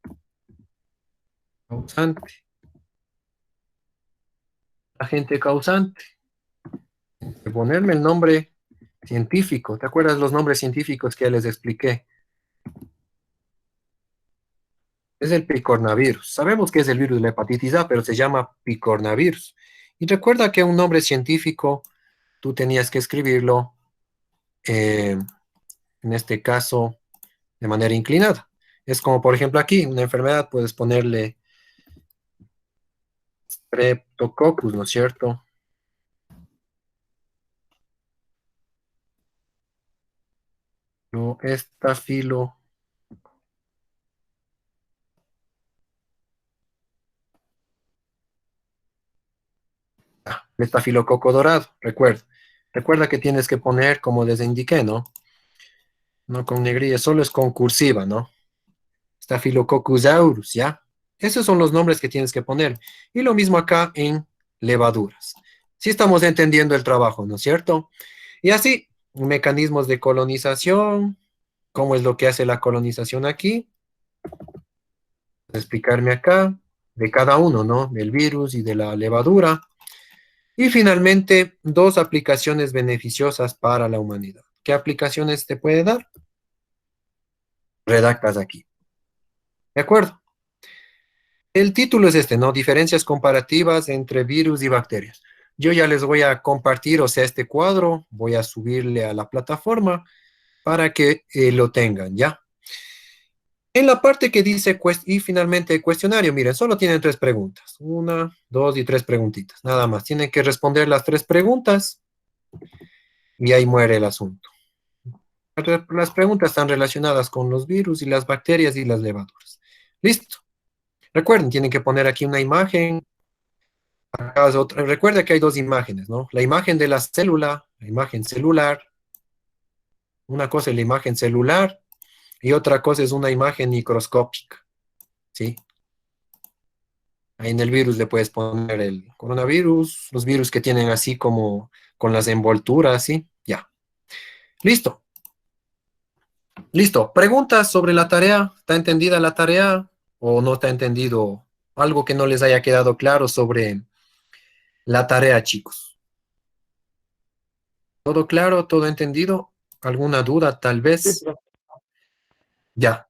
causante, agente causante. De ponerme el nombre científico. ¿Te acuerdas los nombres científicos que les expliqué? Es el picornavirus. Sabemos que es el virus de la hepatitis A, pero se llama picornavirus. Y recuerda que un nombre científico tú tenías que escribirlo, en este caso, de manera inclinada. Es como, por ejemplo, aquí, una enfermedad, puedes ponerle Streptococcus, ¿no es cierto? No, estafilo. Estafilococo dorado, recuerda. Recuerda que tienes que poner, como les indiqué, ¿no? No con negrilla, solo es con cursiva, ¿no? Staphylococcus aureus, ¿ya? Esos son los nombres que tienes que poner. Y lo mismo acá en levaduras. Sí estamos entendiendo el trabajo, ¿no es cierto? Y así, mecanismos de colonización, cómo es lo que hace la colonización aquí. Explicarme acá, de cada uno, ¿no? Del virus y de la levadura. Y finalmente, 2 aplicaciones beneficiosas para la humanidad. ¿Qué aplicaciones te puede dar? Redactas aquí. ¿De acuerdo? El título es este, ¿no? Diferencias comparativas entre virus y bacterias. Yo ya les voy a compartir, o sea, este cuadro, voy a subirle a la plataforma para que lo tengan, ¿ya? En la parte que dice, y finalmente cuestionario, miren, solo tienen 3 preguntas. 1, 2 y 3 preguntitas, nada más. Tienen que responder las 3 preguntas y ahí muere el asunto. Las preguntas están relacionadas con los virus y las bacterias y las levaduras. Listo. Recuerden, tienen que poner aquí una imagen. Acá es otra. Recuerda que hay 2 imágenes, ¿no? La imagen de la célula, la imagen celular. Una cosa es la imagen celular y otra cosa es una imagen microscópica, ¿sí? Ahí en el virus le puedes poner el coronavirus, los virus que tienen así como con las envolturas, ¿sí? Ya. Listo. Listo. Preguntas sobre la tarea. ¿Está entendida la tarea o no está entendido? Algo que no les haya quedado claro sobre la tarea, chicos. ¿Todo claro? ¿Todo entendido? ¿Alguna duda tal vez? Ya.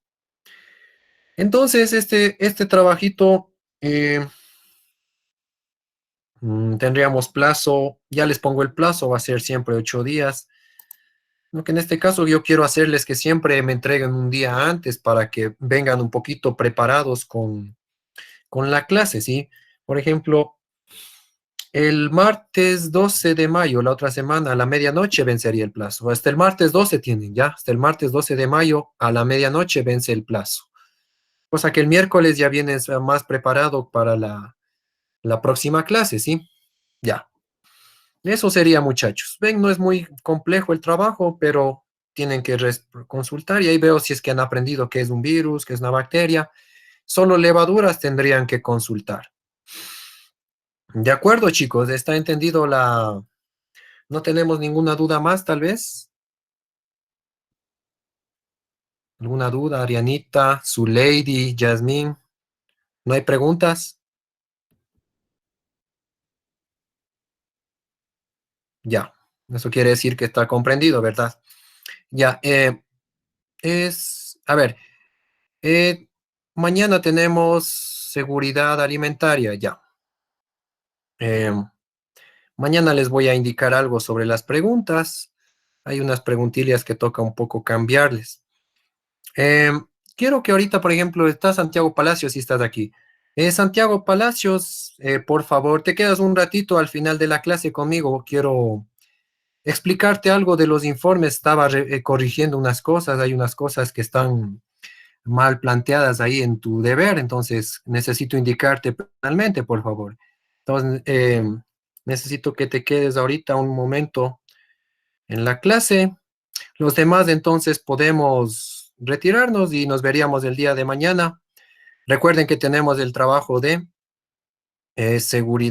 Entonces, este trabajito, tendríamos plazo, ya les pongo el plazo, va a ser siempre 8 días. Lo que en este caso yo quiero hacerles que siempre me entreguen un día antes para que vengan un poquito preparados con la clase, ¿sí? Por ejemplo, el martes 12 de mayo, la otra semana, a la medianoche vencería el plazo. Hasta el martes 12 tienen, ¿ya? Hasta el martes 12 de mayo, a la medianoche vence el plazo. Cosa que el miércoles ya vienes más preparado para la próxima clase, ¿sí? Ya. Eso sería, muchachos. Ven, no es muy complejo el trabajo, pero tienen que consultar y ahí veo si es que han aprendido qué es un virus, qué es una bacteria. Solo levaduras tendrían que consultar. De acuerdo, chicos, ¿está entendido ¿No tenemos ninguna duda más, tal vez? ¿Alguna duda, Arianita, Lady, Yasmín? ¿No hay preguntas? Ya, eso quiere decir que está comprendido, ¿verdad? Ya, a ver, eh, mañana tenemos seguridad alimentaria, ya. Eh, Mañana les voy a indicar algo sobre las preguntas. Hay unas preguntillas que toca un poco cambiarles. Eh, Quiero que ahorita, por ejemplo, está Santiago Palacios y estás aquí. Santiago Palacios, por favor, te quedas un ratito al final de la clase conmigo. Quiero explicarte algo de los informes. Estaba corrigiendo unas cosas. Hay unas cosas que están mal planteadas ahí en tu deber. Entonces, necesito indicarte personalmente, por favor. Entonces, necesito que te quedes ahorita un momento en la clase. Los demás entonces podemos retirarnos y nos veríamos el día de mañana. Recuerden que tenemos el trabajo de seguridad.